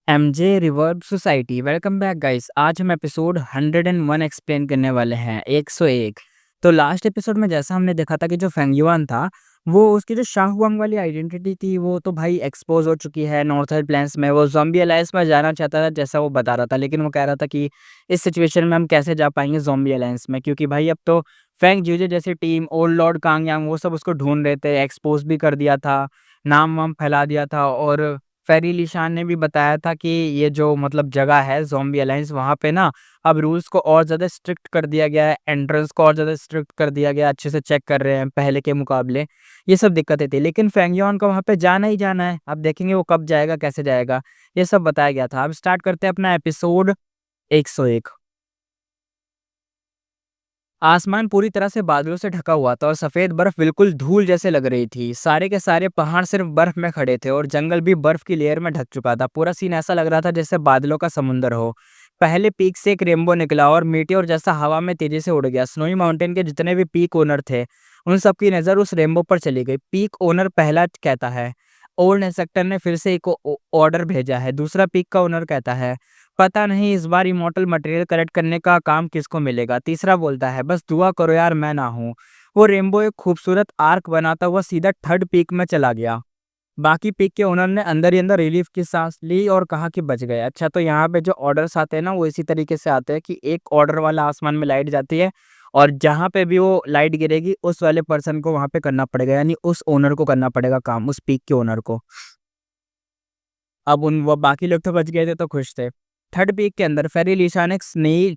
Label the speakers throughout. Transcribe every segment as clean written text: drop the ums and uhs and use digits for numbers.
Speaker 1: MJ reverb society welcome back guys. आज हम episode 101 explain करने वाले हैं 101। तो लास्ट एपिसोड में जैसा हमने देखा था कि जो फेंगयुआन था वो उसकी जो शाहवांग वाली आइडेंटिटी थी वो तो भाई एक्सपोज हो चुकी है। नॉर्थर्न प्लेन्स में वो ज़ॉम्बी अलायंस में जाना चाहता था जैसा वो बता रहा था, लेकिन वो कह रहा था कि इस सिचुएशन में हम कैसे जा पाएंगे ज़ॉम्बी अलायंस में, क्योंकि भाई अब तो फेंग ज्यूजे जैसी टीम, ओल्ड लॉर्ड कांगयांग, वो सब उसको ढूंढ रहे थे। एक्सपोज भी कर दिया था, नाम वाम फैला दिया था। और फेरी लिशान ने भी बताया था कि ये जो मतलब जगह है ज़ॉम्बी अलायंस, वहाँ पे ना अब रूल्स को और ज़्यादा स्ट्रिक्ट कर दिया गया है, एंट्रेंस को और ज़्यादा स्ट्रिक्ट कर दिया गया है, अच्छे से चेक कर रहे हैं पहले के मुकाबले। ये सब दिक्कतें थी, लेकिन फेंगयोन को वहाँ पे जाना ही जाना है। अब देखेंगे वो कब जाएगा, कैसे जाएगा, ये सब बताया गया था। अब स्टार्ट करते हैं अपना एपिसोड 101। आसमान पूरी तरह से बादलों से ढका हुआ था और सफेद बर्फ बिल्कुल धूल जैसे लग रही थी। सारे के सारे पहाड़ सिर्फ बर्फ में खड़े थे और जंगल भी बर्फ की लेयर में ढक चुका था। पूरा सीन ऐसा लग रहा था जैसे बादलों का समुंदर हो। पहले पीक से एक रेनबो निकला और मीटियोर जैसा हवा में तेजी से उड़ गया। स्नोई माउंटेन के जितने भी पीक ओनर थे उन सबकी नजर उस रेनबो पर चली गई। पीक ओनर पहला कहता है, ओल्ड इंस्पेक्टर ने फिर से एक ऑर्डर भेजा है। दूसरा पीक का ओनर कहता है, पता नहीं इस बार इमॉर्टल मटेरियल कलेक्ट करने का काम किसको मिलेगा। तीसरा बोलता है, बस दुआ करो यार मैं ना हूँ। वो रेनबो एक खूबसूरत आर्क बनाता हुआ सीधा थर्ड पीक में चला गया। बाकी पीक के ओनर ने अंदर ही अंदर रिलीफ की सांस ली और कहा कि बच गए। अच्छा, तो यहाँ पे जो ऑर्डर्स आते हैं ना वो इसी तरीके से आते हैं कि एक ऑर्डर वाला आसमान में लाइट जाती है और जहाँ पे भी वो लाइट गिरेगी उस वाले पर्सन को वहां पे करना पड़ेगा, यानी उस ओनर को करना पड़ेगा काम, उस पीक के ओनर को। अब उन वो बाकी लोग तो बच गए थे तो खुश थे। थर्ड पीक के अंदर फेरी लिशान एक स्नेही,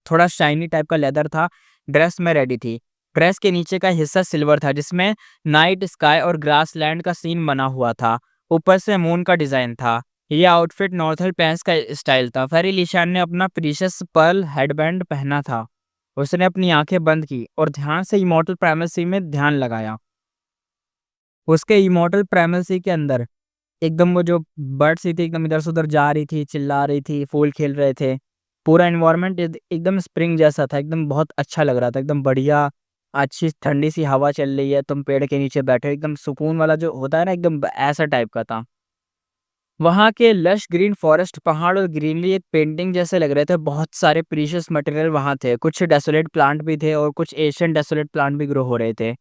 Speaker 1: थोड़ा शाइनी टाइप का लेदर था, ड्रेस में रेडी थी। ड्रेस के नीचे का हिस्सा सिल्वर था जिसमें नाइट स्काई और ग्रास लैंड का सीन बना हुआ था। ऊपर से मून का डिजाइन था। यह आउटफिट नॉर्थर्न पैंस का स्टाइल था। फेरी लिशान ने अपना प्रीशियस पर्ल हेडबैंड पहना था। उसने अपनी आंखें बंद की और ध्यान से इमॉर्टल प्राइमेसी में ध्यान लगाया। उसके इमॉर्टल प्राइमेसी के अंदर एकदम वो जो बर्ड्स थी एकदम इधर से उधर जा रही थी, चिल्ला रही थी, फूल खिल रहे थे। पूरा एनवायरनमेंट एकदम स्प्रिंग जैसा था, एकदम बहुत अच्छा लग रहा था, एकदम बढ़िया। अच्छी ठंडी सी हवा चल रही है, तुम पेड़ के नीचे बैठे हो, एकदम सुकून वाला जो होता है ना, एकदम ऐसा टाइप का था। वहाँ के लश ग्रीन फॉरेस्ट, पहाड़ और ग्रीनरी एक पेंटिंग जैसे लग रहे थे। बहुत सारे प्रीशियस मटेरियल वहाँ थे। कुछ डेसोलेट प्लांट भी थे और कुछ एशियन डेसोलेट प्लांट भी ग्रो हो रहे थे।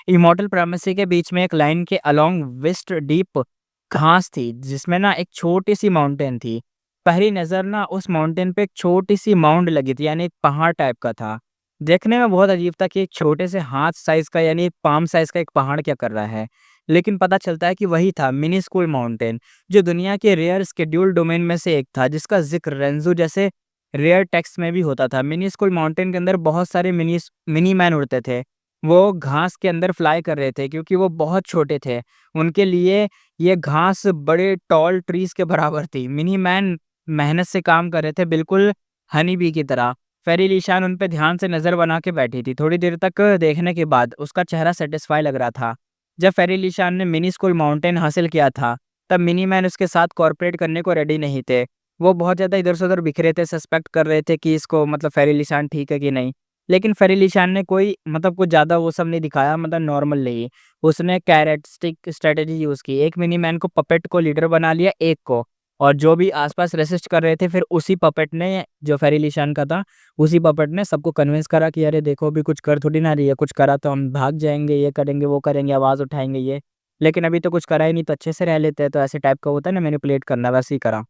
Speaker 1: इमॉर्टल प्राइमेसी के बीच में एक लाइन के अलोंग वेस्ट डीप घास थी जिसमें ना एक छोटी सी माउंटेन थी। पहली नज़र ना उस माउंटेन पे एक छोटी सी माउंड लगी थी, यानी एक पहाड़ टाइप का था। देखने में बहुत अजीब था कि एक छोटे से हाथ साइज का यानी पाम साइज का एक पहाड़ क्या कर रहा है। लेकिन पता चलता है कि वही था मिनी स्कूल माउंटेन, जो दुनिया के रेयर स्केड्यूल डोमेन में से एक था, जिसका जिक्र रेंजू जैसे रेयर टेक्स्ट में भी होता था। मिनी स्कूल माउंटेन के अंदर बहुत सारे मिनी मैन उड़ते थे। वो घास के अंदर फ्लाई कर रहे थे क्योंकि वो बहुत छोटे थे। उनके लिए ये घास बड़े टॉल ट्रीज के बराबर थी। मिनी मैन मेहनत से काम कर रहे थे, बिल्कुल हनी बी की तरह। फेरी लिशान उन पे ध्यान से नजर बना के बैठी थी। थोड़ी देर तक देखने के बाद उसका चेहरा सेटिस्फाई लग रहा था। जब फेरी लिशान ने मिनी स्कूल माउंटेन हासिल किया था तब मिनी मैन उसके साथ कॉर्पोरेट करने को रेडी नहीं थे। वो बहुत ज़्यादा इधर से उधर बिखरे थे, सस्पेक्ट कर रहे थे कि इसको मतलब फेरी लिशान ठीक है कि नहीं। लेकिन फेरी लिशान ने कोई मतलब कुछ ज़्यादा वो सब नहीं दिखाया, मतलब नॉर्मल नहीं। उसने कैरेटिस्टिक स्ट्रेटेजी यूज़ की। एक मिनी मैन को पपेट को लीडर बना लिया, एक को, और जो भी आसपास रेसिस्ट कर रहे थे फिर उसी पपेट ने, जो फेरी लिशान का था, उसी पपेट ने सबको कन्विंस करा कि अरे देखो अभी कुछ कर थोड़ी ना रही है, कुछ करा तो हम भाग जाएंगे, ये करेंगे वो करेंगे, आवाज़ उठाएंगे ये, लेकिन अभी तो कुछ करा ही नहीं तो अच्छे से रह लेते हैं। तो ऐसे टाइप का होता है ना, मैनिपुलेट करना, वैसे ही करा।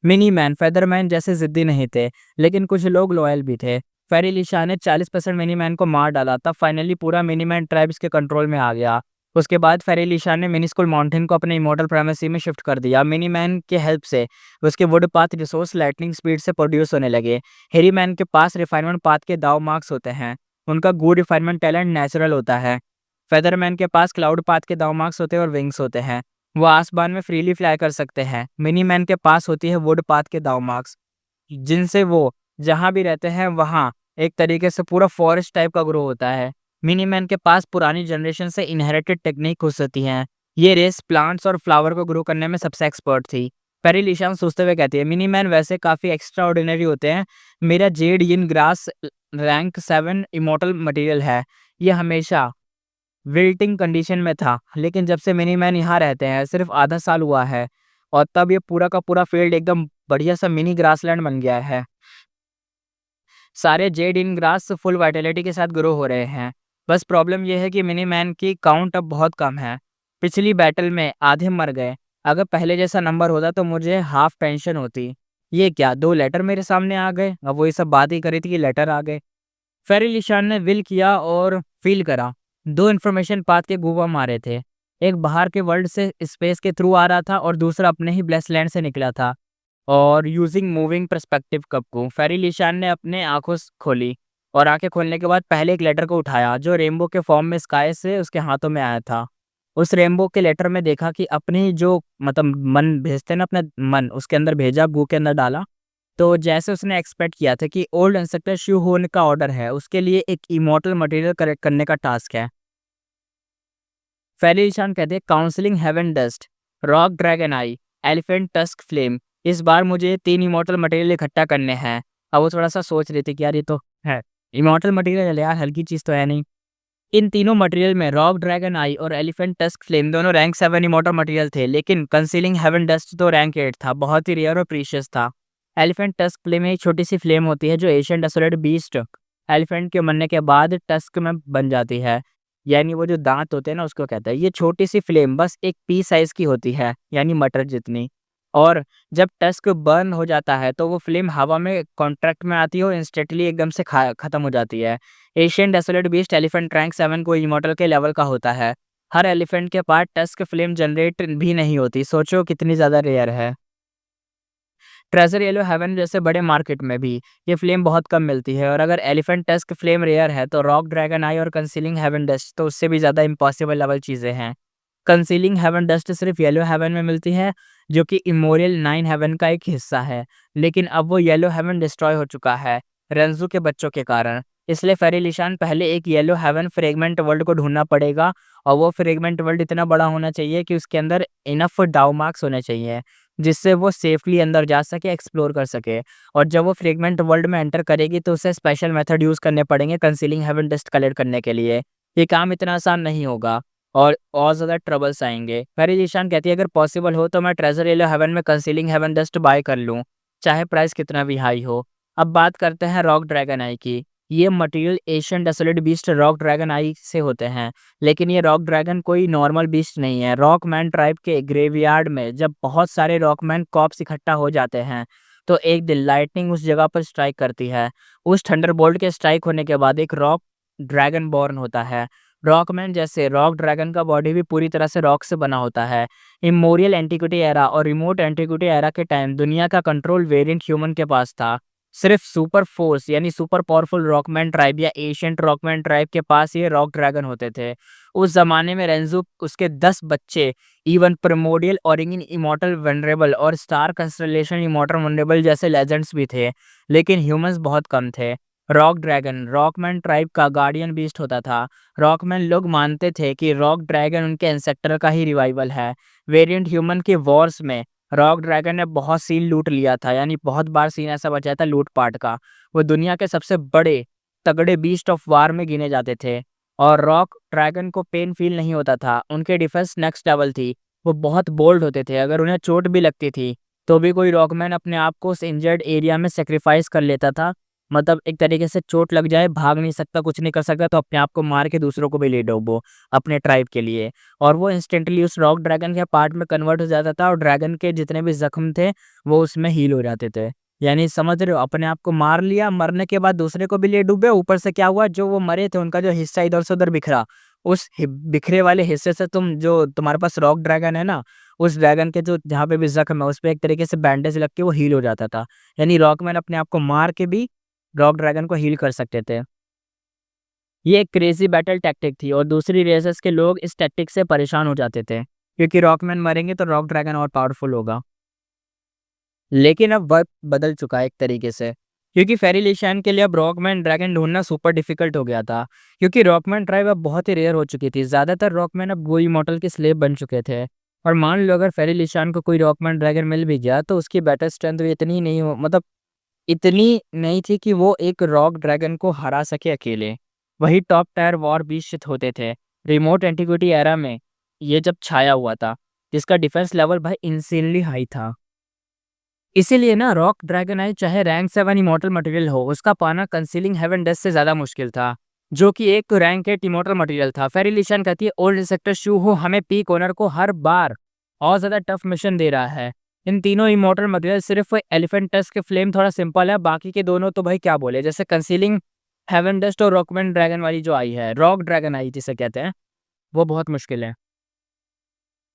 Speaker 1: मिनी मैन फेदरमैन जैसे जिद्दी नहीं थे, लेकिन कुछ लोग लॉयल भी थे। फेरी लिशा ने 40% मिनी मैन को मार डाला, तब फाइनली पूरा मिनी मैन ट्राइब इसके कंट्रोल में आ गया। उसके बाद फेरी लिशा ने मिनिस्कुल माउंटेन को अपने इमोर्टल प्राइमेसी में शिफ्ट कर दिया। मिनी मैन के हेल्प से उसके would path resource lightning speed से प्रोड्यूस होने लगे। हेरी मैन के पास रिफाइनमेंट पाथ के दाव मार्क्स होते हैं। उनका गुड रिफाइनमेंट टैलेंट नेचुरल होता है। फेदरमैन के पास क्लाउड पाथ के दाव मार्क्स होते हैं और विंग्स होते हैं। वो आसमान में फ्रीली फ्लाई कर सकते हैं। मिनी मैन के पास होती है वुड पाथ के दाव मार्क्स, जिनसे वो जहाँ भी रहते हैं वहाँ एक तरीके से पूरा फॉरेस्ट टाइप का ग्रो होता है। मिनी मैन के पास पुरानी जनरेशन से इनहेरिटेड टेक्निक हो सकती हैं। ये रेस प्लांट्स और फ्लावर को ग्रो करने में सबसे एक्सपर्ट थी। पेरी लिशान सोचते हुए कहती है, मिनी मैन वैसे काफ़ी एक्स्ट्रा ऑर्डिनरी होते हैं। मेरा जेड यिन ग्रास रैंक 7 इमोर्टल मटेरियल है। ये हमेशा विल्टिंग कंडीशन में था, लेकिन जब से मिनी मैन यहाँ रहते हैं सिर्फ आधा साल हुआ है और तब ये पूरा का पूरा फील्ड एकदम बढ़िया सा मिनी ग्रासलैंड बन गया है। सारे जेड इन ग्रास फुल वाइटैलिटी के साथ ग्रो हो रहे हैं। बस प्रॉब्लम ये है कि मिनी मैन की काउंट अब बहुत कम है। पिछली बैटल में आधे मर गए। अगर पहले जैसा नंबर होता तो मुझे हाफ टेंशन होती। ये क्या, 2 लेटर मेरे सामने आ गए। अब वो ये सब बात ही करी थी कि लेटर आ गए। फेरी लिशान ने विल किया और फील करा। 2 इन्फॉर्मेशन पाथ के गूबा मारे थे। एक बाहर के वर्ल्ड से स्पेस के थ्रू आ रहा था और दूसरा अपने ही ब्लेस लैंड से निकला था। और यूजिंग मूविंग पर्सपेक्टिव कप को फेरी लिशान ने अपने आंखों खोली और आंखें खोलने के बाद पहले एक लेटर को उठाया जो रेनबो के फॉर्म में स्काई से उसके हाथों में आया था। उस रेनबो के लेटर में देखा कि अपने ही जो मतलब मन भेजते हैं ना, अपना मन उसके अंदर भेजा, गू के अंदर डाला। तो जैसे उसने एक्सपेक्ट किया था कि ओल्ड इंसेक्टर शू होने का ऑर्डर है, उसके लिए एक इमोर्टल मटेरियल करेक्ट करने का टास्क है। फेरी निशान कहते हैं concealing heaven dust, rock dragon eye, elephant tusk flame. इस बार मुझे 3 इमोर्टल मटेरियल इकट्ठा करने हैं। अब वो थोड़ा सा सोच रही थी कि यार ये तो है इमोर्टल मटेरियल, यार हल्की चीज़ तो है नहीं। इन तीनों मटेरियल में रॉक ड्रैगन आई और एलिफेंट टस्क फ्लेम दोनों रैंक 7 इमोर्टल मटेरियल थे, लेकिन कंसीलिंग हेवन डस्ट तो रैंक 8 था, बहुत ही रेयर और प्रीशियस था। एलिफेंट टस्क फ्लेम एक छोटी सी फ्लेम होती है जो एशियन डेसोलेट बीस्ट एलिफेंट के मरने के बाद टस्क में बन जाती है। यानी वो जो दांत होते हैं ना उसको कहता है। ये छोटी सी फ्लेम बस एक पी साइज की होती है, यानी मटर जितनी। और जब टस्क बर्न हो जाता है तो वो फ्लेम हवा में कॉन्ट्रैक्ट में आती है और इंस्टेंटली एकदम से खत्म हो जाती है। Asian desolate beast elephant rank 7 को इमॉर्टल के लेवल का होता है। हर एलिफेंट के पास टस्क फ्लेम जनरेट भी नहीं होती, सोचो कितनी ज़्यादा रेयर है। ट्रेजर येलो हेवन जैसे बड़े मार्केट में भी ये फ्लेम बहुत कम मिलती है। और अगर एलिफेंट टस्क फ्लेम रेयर है तो रॉक ड्रैगन आई और कंसीलिंग हेवन डस्ट तो उससे भी ज़्यादा इम्पॉसिबल लेवल चीज़ें हैं। कंसीलिंग हेवन डस्ट सिर्फ येलो हेवन में मिलती है, जो कि इमोरियल 9 हेवन का एक हिस्सा है। लेकिन अब वो येलो हेवन डिस्ट्रॉय हो चुका है रेंजू के बच्चों के कारण। इसलिए फेरी लिशान पहले एक येलो हेवन फ्रेगमेंट वर्ल्ड को ढूंढना पड़ेगा। और वो फ्रेगमेंट वर्ल्ड इतना बड़ा होना चाहिए कि उसके अंदर इनफ डाउ मार्क्स होने चाहिए, जिससे वो सेफली अंदर जा सके, एक्सप्लोर कर सके। और जब वो फ्रेगमेंट वर्ल्ड में एंटर करेगी तो उसे स्पेशल मेथड यूज़ करने पड़ेंगे कंसीलिंग हेवन डस्ट कलेक्ट करने के लिए। ये काम इतना आसान नहीं होगा और ज़्यादा ट्रबल्स आएँगे। फेरी ज़ीशान कहती है अगर पॉसिबल हो तो मैं ट्रेज़र येलो हेवन में कंसीलिंग हेवन डस्ट बाय कर लूँ, चाहे प्राइस कितना भी हाई हो। अब बात करते हैं रॉक ड्रैगन आई की। ये material Asian desolate beast rock dragon eye से होते हैं। लेकिन ये रॉक ड्रैगन कोई नॉर्मल बीस्ट नहीं है। रॉकमैन ट्राइब के ग्रेवयार्ड में जब बहुत सारे रॉकमैन कॉप्स इकट्ठा हो जाते हैं, तो एक दिन लाइटनिंग उस जगह पर स्ट्राइक करती है। उस थंडरबोल्ट के स्ट्राइक होने के बाद एक रॉक ड्रैगन बॉर्न होता है। रॉकमैन जैसे रॉक ड्रैगन का बॉडी भी पूरी तरह से रॉक से बना होता है। इमोरियल एंटिक्विटी एरा और रिमोट एंटिक्विटी एरा के टाइम दुनिया का कंट्रोल वेरिएंट ह्यूमन के पास था। सिर्फ सुपर फोर्स यानी सुपर पावरफुल रॉकमैन ट्राइब या एशियंट रॉकमैन ट्राइब के पास ये रॉक ड्रैगन होते थे। उस जमाने में रेंजू, उसके 10 बच्चे, even primordial origin immortal vulnerable और स्टार कंस्टलेशन इमॉर्टल वनरेबल जैसे लेजेंड्स भी थे। लेकिन ह्यूमंस बहुत कम थे। रॉक ड्रैगन रॉकमैन ट्राइब का गार्डियन बीस्ट होता था। रॉकमैन लोग मानते थे कि रॉक ड्रैगन उनके एंसेस्टर का ही रिवाइवल है। वेरिएंट ह्यूमन के वॉर्स में रॉक ड्रैगन ने बहुत सीन लूट लिया था, यानी बहुत बार सीन ऐसा बचा था लूट पाट का। वो दुनिया के सबसे बड़े तगड़े बीस्ट ऑफ वार में गिने जाते थे। और रॉक ड्रैगन को पेन फील नहीं होता था, उनके डिफेंस नेक्स्ट लेवल थी। वो बहुत बोल्ड होते थे, अगर उन्हें चोट भी लगती थी तो भी कोई रॉकमैन अपने आप को उस इंजर्ड एरिया में सेक्रीफाइस कर लेता था। मतलब एक तरीके से चोट लग जाए, भाग नहीं सकता, कुछ नहीं कर सकता, तो अपने आप को मार के दूसरों को भी ले डूबो अपने ट्राइब के लिए। और वो इंस्टेंटली उस रॉक ड्रैगन के पार्ट में कन्वर्ट हो जाता था और ड्रैगन के जितने भी जख्म थे वो उसमें हील हो जाते थे। यानी समझ रहे हो, अपने आप को मार लिया, मरने के बाद दूसरे को भी ले डूबे, ऊपर से क्या हुआ, जो वो मरे थे उनका जो हिस्सा इधर से उधर बिखरा, उस बिखरे वाले हिस्से से तुम जो तुम्हारे पास रॉक ड्रैगन है ना, उस ड्रैगन के जो जहाँ पे भी जख्म है उस पे एक तरीके से बैंडेज लग के वो हील हो जाता था। यानी रॉकमैन अपने आप को मार के भी रॉक ड्रैगन को हील कर सकते थे। ये एक क्रेजी बैटल टैक्टिक थी और दूसरी रेसेस के लोग इस टैक्टिक से परेशान हो जाते थे, क्योंकि रॉकमैन मरेंगे तो रॉक ड्रैगन और पावरफुल होगा। लेकिन अब वक्त बदल चुका है एक तरीके से, क्योंकि फेरी लिशान के लिए अब रॉकमैन ड्रैगन ढूंढना सुपर डिफिकल्ट हो गया था। क्योंकि रॉकमैन ट्राइब अब बहुत ही रेयर हो चुकी थी। ज़्यादातर रॉकमैन अब गोई मॉडल के स्लेव बन चुके थे। और मान लो अगर फेरी लिशान को कोई रॉकमैन ड्रैगन मिल भी गया तो उसकी बैटल स्ट्रेंथ भी इतनी नहीं हो, मतलब इतनी नहीं थी कि वो एक रॉक ड्रैगन को हरा सके अकेले। वही टॉप टायर वॉर बीस्ट होते थे। रिमोट एंटिक्विटी एरा में ये जब छाया हुआ था, जिसका डिफेंस लेवल भाई इंसेनली हाई था। इसीलिए ना रॉक ड्रैगनाइट चाहे रैंक 7 इमॉर्टल मटेरियल हो, उसका पाना कंसीलिंग हेवन डस्ट से ज़्यादा मुश्किल था, जो कि एक रैंक 8 इमॉर्टल मटेरियल था। फेरी लिशन कहती है ओल्ड इंसेक्टर शू हो हमें पीक ओनर को हर बार और ज़्यादा टफ मिशन दे रहा है। इन तीनों इमॉर्टल मटेरियल सिर्फ एलिफेंट टस्क के फ्लेम थोड़ा सिंपल है, बाकी के दोनों तो भाई क्या बोले, जैसे कंसीलिंग हेवन डस्ट और रॉकमैन ड्रैगन वाली जो आई है, रॉक ड्रैगन आई जिसे कहते हैं, वो बहुत मुश्किल है।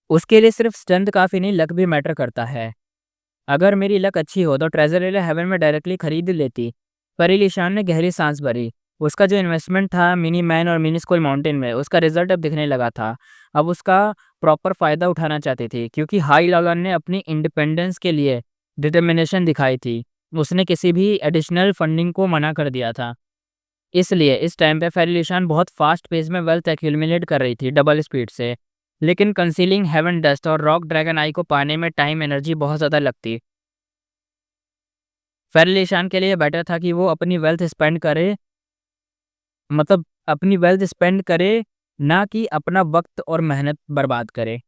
Speaker 1: उसके लिए सिर्फ स्ट्रेंथ काफ़ी नहीं, लक भी मैटर करता है। अगर मेरी लक अच्छी हो तो ट्रेजर ले हेवन में डायरेक्टली खरीद लेती। परी लिशान ने गहरी सांस भरी। उसका जो इन्वेस्टमेंट था मिनी मैन और मिनी स्कूल माउंटेन में, उसका रिजल्ट अब दिखने लगा था। अब उसका प्रॉपर फ़ायदा उठाना चाहती थी, क्योंकि हाई लॉगन ने अपनी इंडिपेंडेंस के लिए डिटर्मिनेशन दिखाई थी। उसने किसी भी एडिशनल फंडिंग को मना कर दिया था। इसलिए इस टाइम पे फेरी लिशान बहुत फास्ट पेस में वेल्थ एक्यूमुलेट कर रही थी, डबल स्पीड से। लेकिन कंसीलिंग हेवन डस्ट और रॉक ड्रैगन आई को पाने में टाइम एनर्जी बहुत ज़्यादा लगती। फेरलिशान के लिए बेटर था कि वो अपनी वेल्थ स्पेंड करे, मतलब अपनी वेल्थ स्पेंड करे, ना कि अपना वक्त और मेहनत बर्बाद करे।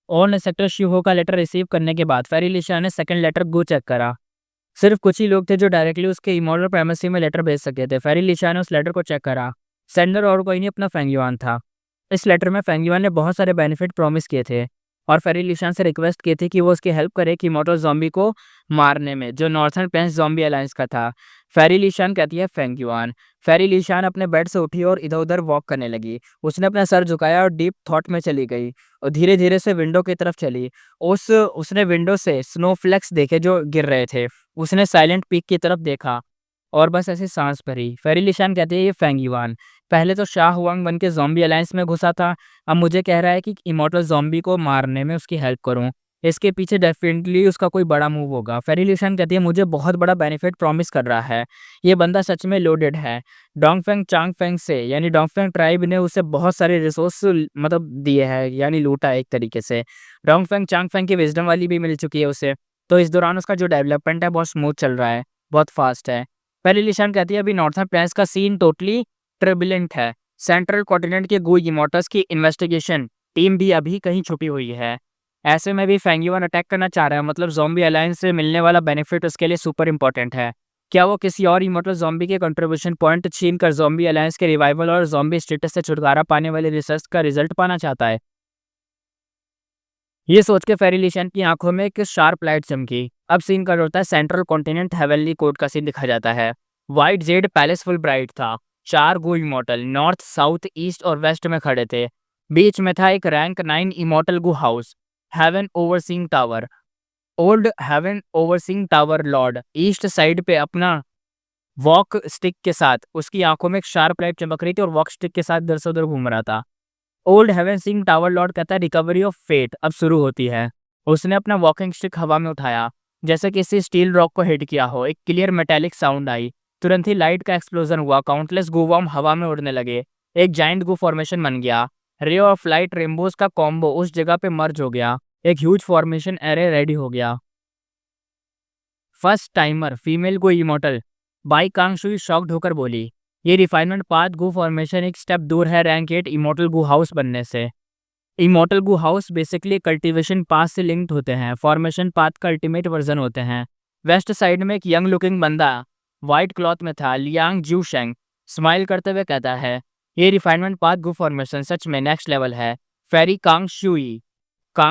Speaker 1: और सेक्टर शिहो का लेटर रिसीव करने के बाद फेरलिशान ने सेकंड लेटर गो चेक करा। सिर्फ कुछ ही लोग थे जो डायरेक्टली उसके इमॉर्टल प्राइमेसी में लेटर भेज सके थे। फेरलिशान ने उस लेटर को चेक करा। सेंडर और कोई नहीं, अपना फेंगयुआन था। इस लेटर में फेंगयुआन ने बहुत सारे बेनिफिट प्रॉमिस किए थे और फेरी लिशान से रिक्वेस्ट की थी कि वो उसकी हेल्प करे कि इमॉर्टल ज़ॉम्बी को मारने में, जो नॉर्थर्न प्लेन्स ज़ॉम्बी अलायंस का था। फेरी लिशान कहती है फेंगयुआन। फेरी लिशान अपने बेड से उठी और इधर-उधर वॉक करने लगी। उसने अपना सर झुकाया और डीप थॉट में चली गई और धीरे-धीरे से विंडो की तरफ चली। उसने विंडो से स्नोफ्लेक्स देखे जो गिर रहे थे। उसने साइलेंट पीक की तरफ देखा और बस ऐसे सांस भरी। फेरी लिशान कहती है ये फेंगयुआन पहले तो शाह हुआंग बन के ज़ॉम्बी अलायंस में घुसा था, अब मुझे कह रहा है कि इमॉर्टल ज़ॉम्बी को मारने में उसकी हेल्प करूं। इसके पीछे डेफिनेटली उसका कोई बड़ा मूव होगा। फेरी लिशन कहती है मुझे बहुत बड़ा बेनिफिट प्रॉमिस कर रहा है। ये बंदा सच में लोडेड है। डोंगफेंग चांगफेंग से, यानी डोंगफेंग ट्राइब ने उसे बहुत सारे रिसोर्स मतलब दिए हैं, यानी लूटा है एक तरीके से। डोंगफेंग चांगफेंग की विजडम वाली भी मिल चुकी है उसे। तो इस दौरान उसका जो डेवलपमेंट है बहुत स्मूथ चल रहा है, बहुत फास्ट है। फेरी लिशन कहती है अभी नॉर्थर्न प्लेन्स का सीन टोटली ट्रबुलेंट है। सेंट्रल कॉन्टिनेंट के गू इमॉर्टल्स की इन्वेस्टिगेशन टीम भी अभी कहीं छुपी हुई है। ऐसे में भी फेंगयुआन अटैक करना चाह रहा है, मतलब ज़ॉम्बी अलायंस से मिलने वाला बेनिफिट उसके लिए सुपर इंपॉर्टेंट है। क्या वो किसी और इमॉर्टल ज़ॉम्बी के कंट्रीब्यूशन पॉइंट छीन कर ज़ॉम्बी अलायंस के रिवाइवल और ज़ॉम्बी स्टेटस से छुटकारा पाने वाले रिसर्च का रिजल्ट पाना चाहता है? ये सोच के फेरी लिशन की आंखों में एक शार्प लाइट चमकी। अब सीन कट होता है सेंट्रल कॉन्टिनेंट हेवनली कोर्ट का सीन दिखा जाता है। White jade palace full bright था। 4 Gu immortal north south east और वेस्ट में खड़े थे। बीच में था एक rank 9 immortal Gu house, heaven overseeing tower, old heaven overseeing tower lord east side पे अपना वॉक स्टिक के साथ। उसकी आंखों में एक शार्प लाइट चमक रही थी और वॉक स्टिक के साथ इधर से उधर घूम रहा था। ओल्ड हेवन सिंह टावर लॉर्ड कहता है रिकवरी ऑफ फेट अब शुरू होती है। उसने अपना वॉकिंग स्टिक हवा में उठाया, जैसे किसी स्टील रॉक को हिट किया हो। एक क्लियर मेटेलिक साउंड आई। तुरंत ही लाइट का एक्सप्लोजन हुआ। काउंटलेस गूवॉर्म हवा में उड़ने लगे। एक जाइंट गू फॉर्मेशन बन गया। रे ऑफ लाइट रेनबोज का कॉम्बो उस जगह पे मर्ज हो गया। एक ह्यूज फॉर्मेशन एरे रेडी हो गया। First timer female Gu immortal Bai Cangshui shocked होकर बोली, ये रिफाइनमेंट पाथ गो फॉर्मेशन एक स्टेप दूर है रैंक 8 इमॉर्टल गो हाउस बनने से। Immortal Gu house basically cultivation path से लिंक्ड होते हैं, फॉर्मेशन पाथ का अल्टीमेट वर्जन होते हैं। वेस्ट साइड में एक यंग लुकिंग बंदा वाइट क्लॉथ में था, लियांग जू शेंग स्माइल करते हुए कहता है, ये रिफाइनमेंट पाथ गू फॉर्मेशन सच में नेक्स्ट लेवल है। फेरी कांग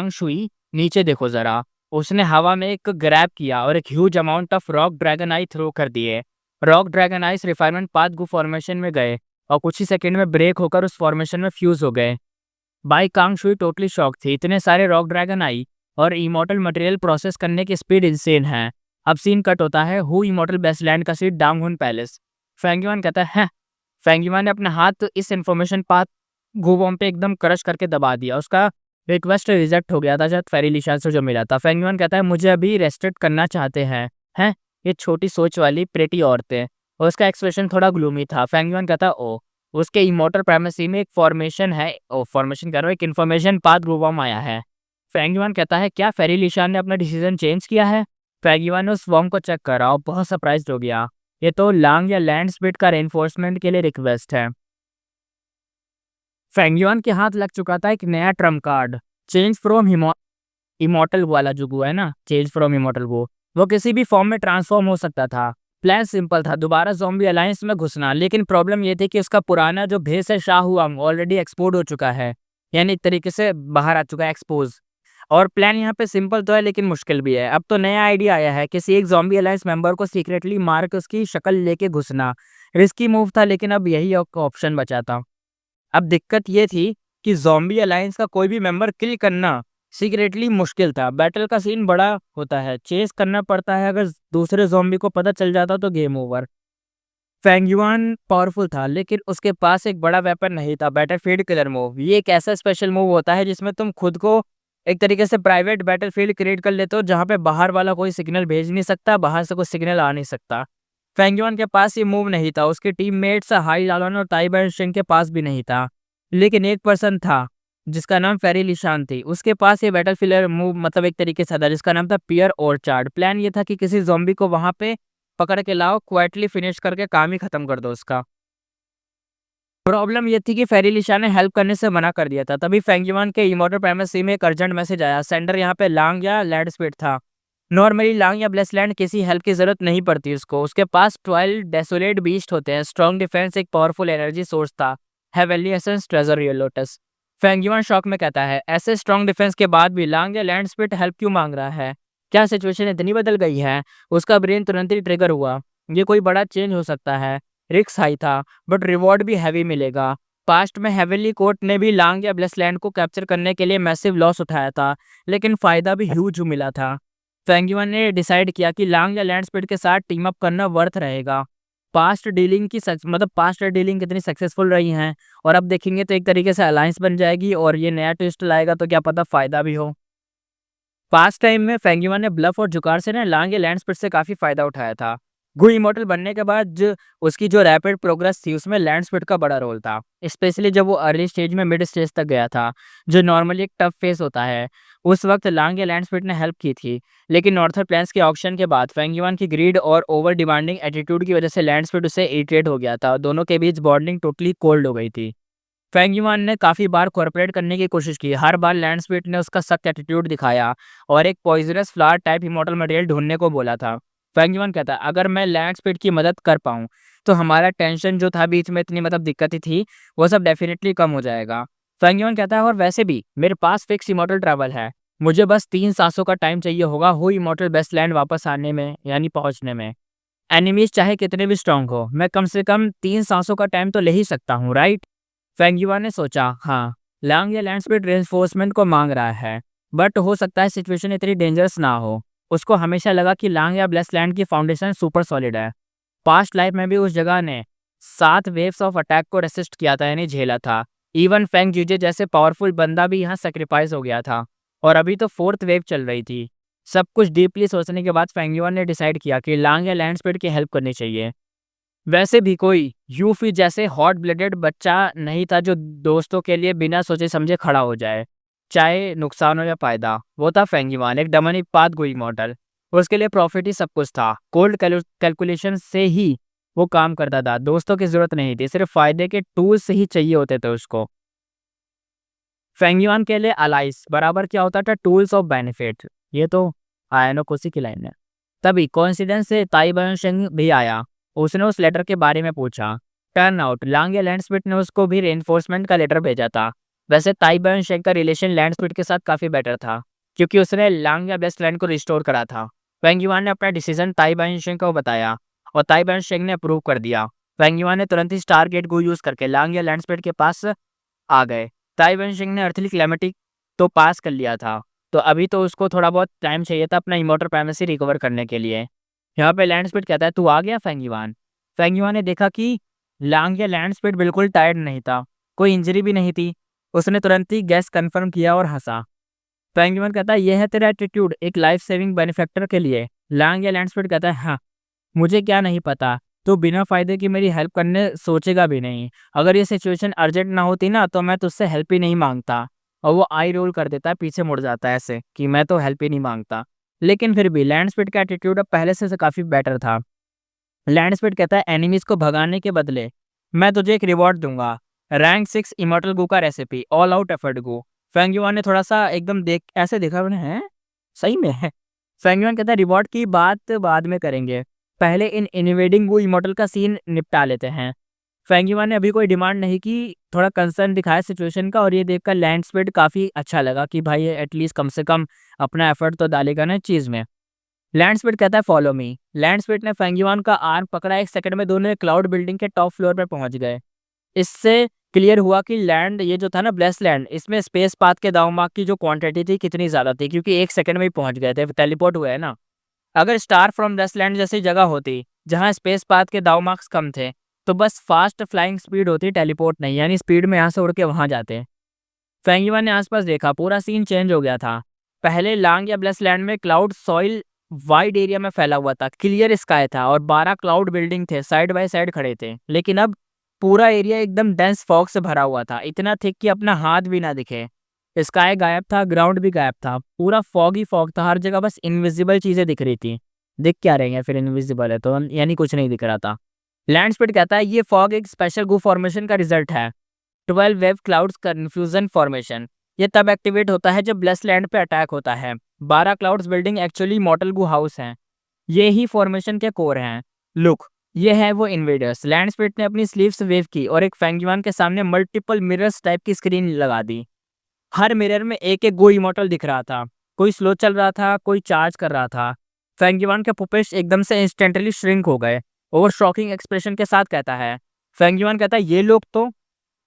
Speaker 1: शुई नीचे देखो जरा। उसने हवा में एक ग्रैब किया और एक huge amount of rock dragon eye throw कर दिए। Rock dragon ice refinement path Gu formation में गए और कुछ ही सेकंड में ब्रेक होकर उस फॉर्मेशन में फ्यूज हो गए। Bai Kang Shui totally shock थी। इतने सारे रॉक ड्रैगन आई और इमॉर्टल मटेरियल प्रोसेस करने की स्पीड इंसेन है। अब सीन कट होता है हु इमॉर्टल बेस्टलैंड का सीट डांगहुन पैलेस। फेंगयुआन कहता है फेंगयुआन ने अपना हाथ इस इन्फॉर्मेशन पाथ गूबॉम पे एकदम क्रश करके दबा दिया। उसका रिक्वेस्ट रिजेक्ट हो गया था जब फेरी लिशान से जो मिला था। फेंगयुआन कहता है मुझे अभी रेस्ट्रिक्ट करना चाहते हैं ये छोटी सोच वाली प्रेटी औरतें। और उसका एक्सप्रेशन थोड़ा ग्लूमी था। फेंगयुआन कहता ओ उसके इमॉर्टल प्राइमेसी में एक फॉर्मेशन है, फॉर्मेशन कर रहा हूँ, एक इन्फॉर्मेशन पाथ गूबॉम आया है। फेंगयुआन कहता है क्या फेरी लिशान ने अपना डिसीजन चेंज किया है? फेंगयुआन ने उस फॉर्म को चेक करा और बहुत सरप्राइज हो गया। ये तो लांग या लैंड स्पीड का रेनफोर्समेंट के लिए रिक्वेस्ट है। फेंगयुआन के हाथ लग चुका था एक नया Trump card, change from immortal वाला जो गु है ना, चेंज फ्रॉम इमॉर्टल वो किसी भी फॉर्म में ट्रांसफॉर्म हो सकता था। प्लान सिंपल था, दोबारा ज़ॉम्बी अलायंस में घुसना, लेकिन प्रॉब्लम ये थी कि उसका पुराना जो भेस है शाहुआंग ऑलरेडी एक्सपोर्ट हो चुका है, यानी एक तरीके से बाहर आ चुका है, एक्सपोज़। और प्लान यहाँ पे सिंपल तो है लेकिन मुश्किल भी है। अब तो नया आइडिया आया है, किसी एक ज़ॉम्बी अलायंस मेंबर को सीक्रेटली मार के उसकी शक्ल लेके घुसना। रिस्की मूव था लेकिन अब यही ऑप्शन बचा था। अब दिक्कत ये थी कि ज़ॉम्बी अलायंस का कोई भी मेंबर किल करना सीक्रेटली मुश्किल था। बैटल का सीन बड़ा होता है, चेस करना पड़ता है, अगर दूसरे ज़ॉम्बी को पता चल जाता तो game over. Feng yuan powerful था लेकिन उसके पास एक बड़ा वेपन नहीं था, बैटलफील्ड किलर मूव। ये एक ऐसा स्पेशल मूव होता है जिसमें तुम खुद को एक तरीके से प्राइवेट बैटलफील्ड क्रिएट कर लेते हो, जहाँ पे बाहर वाला कोई सिग्नल भेज नहीं सकता, बाहर से कोई सिग्नल आ नहीं सकता। फेंग युआन के पास ये मूव नहीं था, उसके टीममेट्स हाई लालन और ताई बैनशिंग के पास भी नहीं था। लेकिन एक पर्सन था जिसका नाम फेरी लिशान थी, उसके पास ये बैटलफील्ड मूव मतलब एक तरीके से था, जिसका नाम था पियर ऑर्चार्ड। प्लान ये था कि किसी ज़ॉम्बी को वहाँ पे पकड़ के लाओ, क्वाइटली फिनिश करके काम ही खत्म कर दो उसका। प्रॉब्लम ये थी कि फेरी लिशा ने हेल्प करने से मना कर दिया था। तभी फेंग युआन के इमॉर्टल प्राइमेसी में एक अर्जेंट मैसेज आया। सेंडर यहाँ पे लांग या लैंड स्पीड था। नॉर्मली लांग या ब्लेसलैंड किसी हेल्प की जरूरत नहीं पड़ती उसको, उसके पास 12 डेसोलेट बीस्ट होते हैं, स्ट्रॉन्ग डिफेंस, एक पावरफुल एनर्जी सोर्स था, heavenly essence, treasure, real lotus. Feng yuan shock में कहता है, ऐसे स्ट्रॉन्ग डिफेंस के बाद भी लांग या लैंड स्पीड हेल्प क्यों मांग रहा है? क्या सिचुएशन इतनी बदल गई है? उसका ब्रेन तुरंत ही ट्रिगर हुआ, ये कोई बड़ा चेंज हो सकता है। रिस्क हाई था बट रिवॉर्ड भी हैवी मिलेगा। पास्ट में हेवनली कोर्ट ने भी लांग या ब्लेसलैंड को कैप्चर करने के लिए मैसिव लॉस उठाया था, लेकिन फायदा भी ह्यूज मिला था। फेंग युआन ने डिसाइड किया कि लांग या लैंड स्पीड के साथ टीम अप करना वर्थ रहेगा। पास्ट डीलिंग कितनी सक्सेसफुल रही हैं और अब देखेंगे तो एक तरीके से अलायंस बन जाएगी और ये नया ट्विस्ट लाएगा तो क्या पता फायदा भी हो। पास्ट टाइम में फेंग युआन ने ब्लफ और जुगाड़ से ना लांग या लैंड स्पीड से काफी फायदा उठाया था। गु इमॉर्टल बनने के बाद उसकी जो रैपिड प्रोग्रेस थी उसमें लैंड स्पीड का बड़ा रोल था, स्पेशली जब वो अर्ली स्टेज में मिड स्टेज तक गया था, जो नॉर्मली एक टफ फेस होता है। उस वक्त लांग या लैंड स्पीड ने हेल्प की थी, लेकिन नॉर्थर प्लान्स के ऑक्शन के बाद फेंग युआन की ग्रीड और ओवर डिमांडिंग एटीट्यूड की वजह से लैंड स्पीड उससे इरिटेट हो गया था, दोनों के बीच बॉन्डिंग टोटली कोल्ड हो गई थी। फेंग युआन ने काफ़ी बार कोऑपरेट करने की कोशिश की, हर बार लैंड स्पीड ने उसका सख्त एटीट्यूड दिखाया और एक poisonous flower type immortal material ढूंढने को बोला था। फेंग युआन कहता है, अगर मैं लैंड स्पीड की मदद कर पाऊँ तो हमारा टेंशन जो था बीच में इतनी मतलब दिक्कतें थी वो सब डेफिनेटली कम हो जाएगा। फेंग युआन कहता है, और वैसे भी मेरे पास फिक्स इमॉर्टल ट्रैवल है, मुझे बस 3 सांसों का टाइम चाहिए होगा हो इमॉर्टल बेस्ट लैंड वापस आने में, यानी पहुंचने में। एनिमीज चाहे कितने भी स्ट्रांग हो, मैं कम से कम 3 सांसों का टाइम तो ले ही सकता हूँ, राइट? फेंग युआन ने सोचा, हाँ, लांग या लैंड स्पीड रेनफोर्समेंट को मांग रहा है, बट हो सकता है सिचुएशन इतनी डेंजरस ना हो। उसको हमेशा लगा कि लांग या ब्लेसलैंड की फाउंडेशन सुपर सॉलिड है। पास्ट लाइफ में भी उस जगह ने 7 वेव्स ऑफ अटैक को रेसिस्ट किया था, यानी झेला था। इवन फेंग जीजे जैसे पावरफुल बंदा भी यहाँ सेक्रीफाइस हो गया था और अभी तो 4th वेव चल रही थी। सब कुछ डीपली सोचने के बाद फेंग युआन ने डिसाइड किया कि लांग या लैंड स्पीड की हेल्प करनी चाहिए। वैसे भी कोई यूफी जैसे हॉट ब्लडेड बच्चा नहीं था जो दोस्तों के लिए बिना सोचे समझे खड़ा हो जाए, चाहे नुकसान हो या फायदा। वो था फेंग युआन, एक डमनी पाथ गोई मॉडल। उसके लिए प्रॉफिट ही सब कुछ था, कोल्ड कैलकुलेशन से ही वो काम करता था, दोस्तों की जरूरत नहीं थी, सिर्फ फायदे के टूल्स से ही चाहिए होते थे उसको। फेंग युआन के लिए अलाइस बराबर क्या होता था, टूल्स ऑफ बेनिफिट। ये तो आयनो कोसी की लाइन है। तभी कोइंसिडेंस से ताई बयानशिंग भी आया, उसने उस लेटर के बारे में पूछा। टर्न आउट लांग या लैंडस्पीड ने उसको भी रेनफोर्समेंट का लेटर भेजा था। वैसे ताई बयानशिंग का रिलेशन लैंडस्पीड के साथ काफ़ी बेटर था क्योंकि उसने लांग या बेस्ट लैंड को रिस्टोर करा था। फेंग युआन ने अपना डिसीजन ताई बयानशिंग को बताया और ताई बयानशिंग ने अप्रूव कर दिया। फेंग युआन ने तुरंत ही स्टार गेट को यूज़ करके लांग या लैंडस्पीड के पास आ गए। ताई बयानशिंग ने अर्थली क्लैमिटी तो पास कर लिया था, तो अभी तो उसको थोड़ा बहुत टाइम चाहिए था अपना इमोटर प्राइमेसी रिकवर करने के लिए। यहाँ पे लैंड स्पीड कहता है, तू आ गया फेंग युआन? फेंग युआन ने देखा कि लांग या लैंड स्पीड बिल्कुल टायर्ड नहीं था, कोई इंजरी भी नहीं थी। उसने तुरंत ही गैस कंफर्म किया और हंसा। फेंग युआन कहता है, यह है तेरा एटीट्यूड एक लाइफ सेविंग बेनिफैक्टर के लिए? लांग या लैंड स्पीड कहता है, हाँ, मुझे क्या नहीं पता, तो बिना फायदे की मेरी हेल्प करने सोचेगा भी नहीं। अगर ये सिचुएशन अर्जेंट ना होती ना तो मैं तुझसे हेल्प ही नहीं मांगता। और वो आई रोल कर देता है, पीछे मुड़ जाता है ऐसे कि मैं तो हेल्प ही नहीं मांगता। लेकिन फिर भी लैंड स्पीड का एटीट्यूड अब पहले से काफ़ी बेटर था। लैंड स्पीड कहता है, एनिमीज को भगाने के बदले मैं तुझे एक रिवॉर्ड दूंगा, रैंक 6 इमॉर्टल गू का रेसिपी, ऑल आउट एफर्ट गू। फेंग युआन ने थोड़ा-सा एकदम देख ऐसे देखा मैंने हैं? सही में है? फेंग युआन कहता है रिवॉर्ड की बात बाद में करेंगे। पहले इन इन्वेडिंग वो इमॉर्टल का सीन निपटा लेते हैं। फेंग युआन ने अभी कोई डिमांड नहीं की, थोड़ा कंसर्न दिखाया सिचुएशन का और ये देखकर लैंड स्पीड काफ़ी अच्छा लगा कि भाई ये एटलीस्ट कम से कम अपना एफर्ट तो डालेगा ना चीज़ में। लैंड स्पीड कहता है फॉलो मी। लैंड स्पीड ने फेंग युआन का आर्म पकड़ा, 1 सेकंड में दोनों क्लाउड बिल्डिंग के टॉप फ्लोर पे पहुँच गए। इससे क्लियर हुआ कि लैंड ये जो था ना ब्लेस्ड लैंड, इसमें स्पेस पाथ के दाव की जो क्वांटिटी थी कितनी ज़्यादा थी, क्योंकि 1 सेकंड में ही पहुँच गए थे, टेलीपोर्ट हुए हैं ना। अगर स्टार फ्रॉम ब्लेस्ड लैंड जैसी जगह होती, जहाँ स्पेस पाथ के दाव कम थे, तो बस फास्ट फ्लाइंग स्पीड होती, टेलीपोर्ट नहीं, यानी स्पीड में यहाँ से उड़ के वहाँ जाते। फेंग युआन ने आसपास देखा, पूरा सीन चेंज हो गया था। पहले लांग या ब्लेस्ड लैंड में क्लाउड सॉइल वाइड एरिया में फैला हुआ था, क्लियर स्काई था और 12 क्लाउड बिल्डिंग थे, साइड बाय साइड खड़े थे। लेकिन अब पूरा एरिया एकदम डेंस फॉग से भरा हुआ था, इतना थिक कि अपना हाथ भी ना दिखे। स्काई गायब था, ग्राउंड भी गायब था, पूरा फॉग ही फॉग था, हर जगह बस इनविजिबल चीजें दिख रही थी। दिख क्या रही हैं फिर, इनविजिबल है तो, यानी कुछ नहीं दिख रहा था। लैंड स्पीड कहता है ये फॉग एक स्पेशल गू फॉर्मेशन का रिजल्ट है, 12 वेव क्लाउड्स कन्फ्यूजन फॉर्मेशन। ये तब एक्टिवेट होता है जब ब्लेस्ड लैंड पे अटैक होता है। 12 क्लाउड्स बिल्डिंग एक्चुअली मॉर्टल गू हाउस हैं। ये ही फॉर्मेशन के कोर हैं। लुक, ये है वो इन्वेडर्स। लैंड स्पीड ने अपनी स्लीव्स वेव की और एक फेंग युआन के सामने मल्टीपल मिरर्स टाइप की स्क्रीन लगा दी। हर मिरर में एक एक गो इमॉर्टल दिख रहा था, कोई स्लो चल रहा था, कोई चार्ज कर रहा था। फेंग युआन के पुपेट्स एकदम से इंस्टेंटली श्रिंक हो गए। ओवर शॉकिंग एक्सप्रेशन के साथ कहता है, फेंग युआन कहता है ये लोग तो,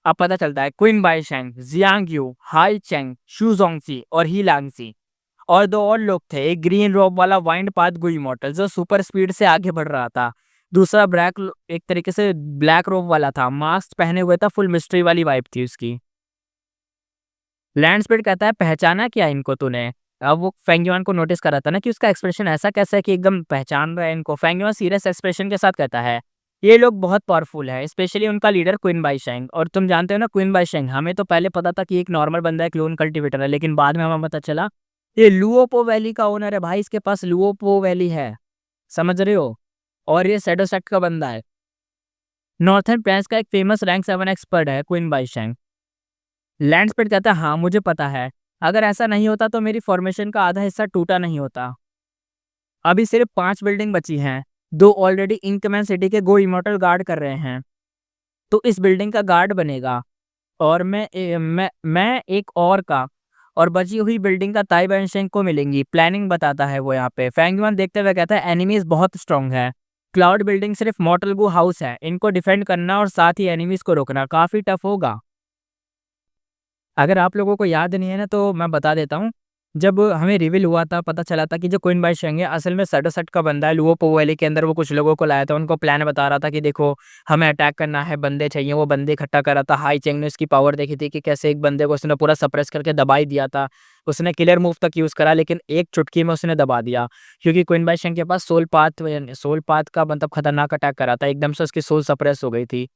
Speaker 1: अब पता चलता है Qin Baisheng, Jiang Yu, Hai Cheng, Shu Zongsi और ही लांगसी और 2 और लोग थे। एक ग्रीन रोब वाला वाइंड पाथ गुई मॉडल जो सुपर स्पीड से आगे बढ़ रहा था। दूसरा एक तरीके से ब्लैक रोब वाला था, मास्क पहने हुए था, फुल मिस्ट्री वाली वाइब थी उसकी। लैंड स्पीड कहता है पहचाना क्या इनको तूने? अब वो फेंग युआन को नोटिस कर रहा था ना कि उसका एक्सप्रेशन ऐसा कैसा है कि एकदम पहचान रहा है इनको। फेंग युआन सीरियस एक्सप्रेशन के साथ कहता है ये लोग बहुत पावरफुल है, स्पेशली उनका लीडर क्विन बाइशेंग। और तुम जानते हो ना क्विन बाइशेंग, हमें तो पहले पता था कि एक नॉर्मल बंदा है, क्लोन कल्टीवेटर है, लेकिन बाद में हमें पता चला ये लुओपो वैली का ओनर है भाई, इसके पास लुओपो वैली है, समझ रहे हो? और ये शैडो सेक्ट का बंदा है। नॉर्थर्न प्लेन्स का एक फेमस रैंक 7 एक्सपर्ट है क्विन बाइशेंग। लैंड स्पीड कहता है हाँ मुझे पता है, अगर ऐसा नहीं होता तो मेरी फॉर्मेशन का आधा हिस्सा टूटा नहीं होता। अभी सिर्फ 5 बिल्डिंग बची हैं, 2 ऑलरेडी इंकमैन सिटी के गो इमॉर्टल गार्ड कर रहे हैं, तो इस बिल्डिंग का गार्ड बनेगा और मैं एक और का, और बची हुई बिल्डिंग का ताई बैनशेंग को मिलेंगी। प्लानिंग बताता है वो यहाँ पे। फेंग युआन देखते हुए कहता है एनिमीज बहुत स्ट्रांग है, क्लाउड बिल्डिंग सिर्फ मॉर्टल गू हाउस है, इनको डिफेंड करना और साथ ही एनिमीज को रोकना काफी टफ होगा। अगर आप लोगों को याद नहीं है ना तो मैं बता देता हूँ। जब हमें रिवील हुआ था, पता चला था कि जो क्वीन बाइशेंग है असल में शैडो सेक्ट का बंदा है। लुओपो वैली के अंदर वो कुछ लोगों को लाया था, उनको प्लान बता रहा था कि देखो हमें अटैक करना है, बंदे चाहिए, वो बंदे इकट्ठा कर रहा था। हाई चेंग ने उसकी पावर देखी थी कि कैसे एक बंदे को उसने पूरा सप्रेस करके दबा ही दिया था। उसने किलर मूव तक यूज़ करा लेकिन एक चुटकी में उसने दबा दिया, क्योंकि क्वीन बाइशेंग के पास सोल पाथ का मतलब खतरनाक अटैक करा था, एकदम से उसकी सोल सप्रेस हो गई थी।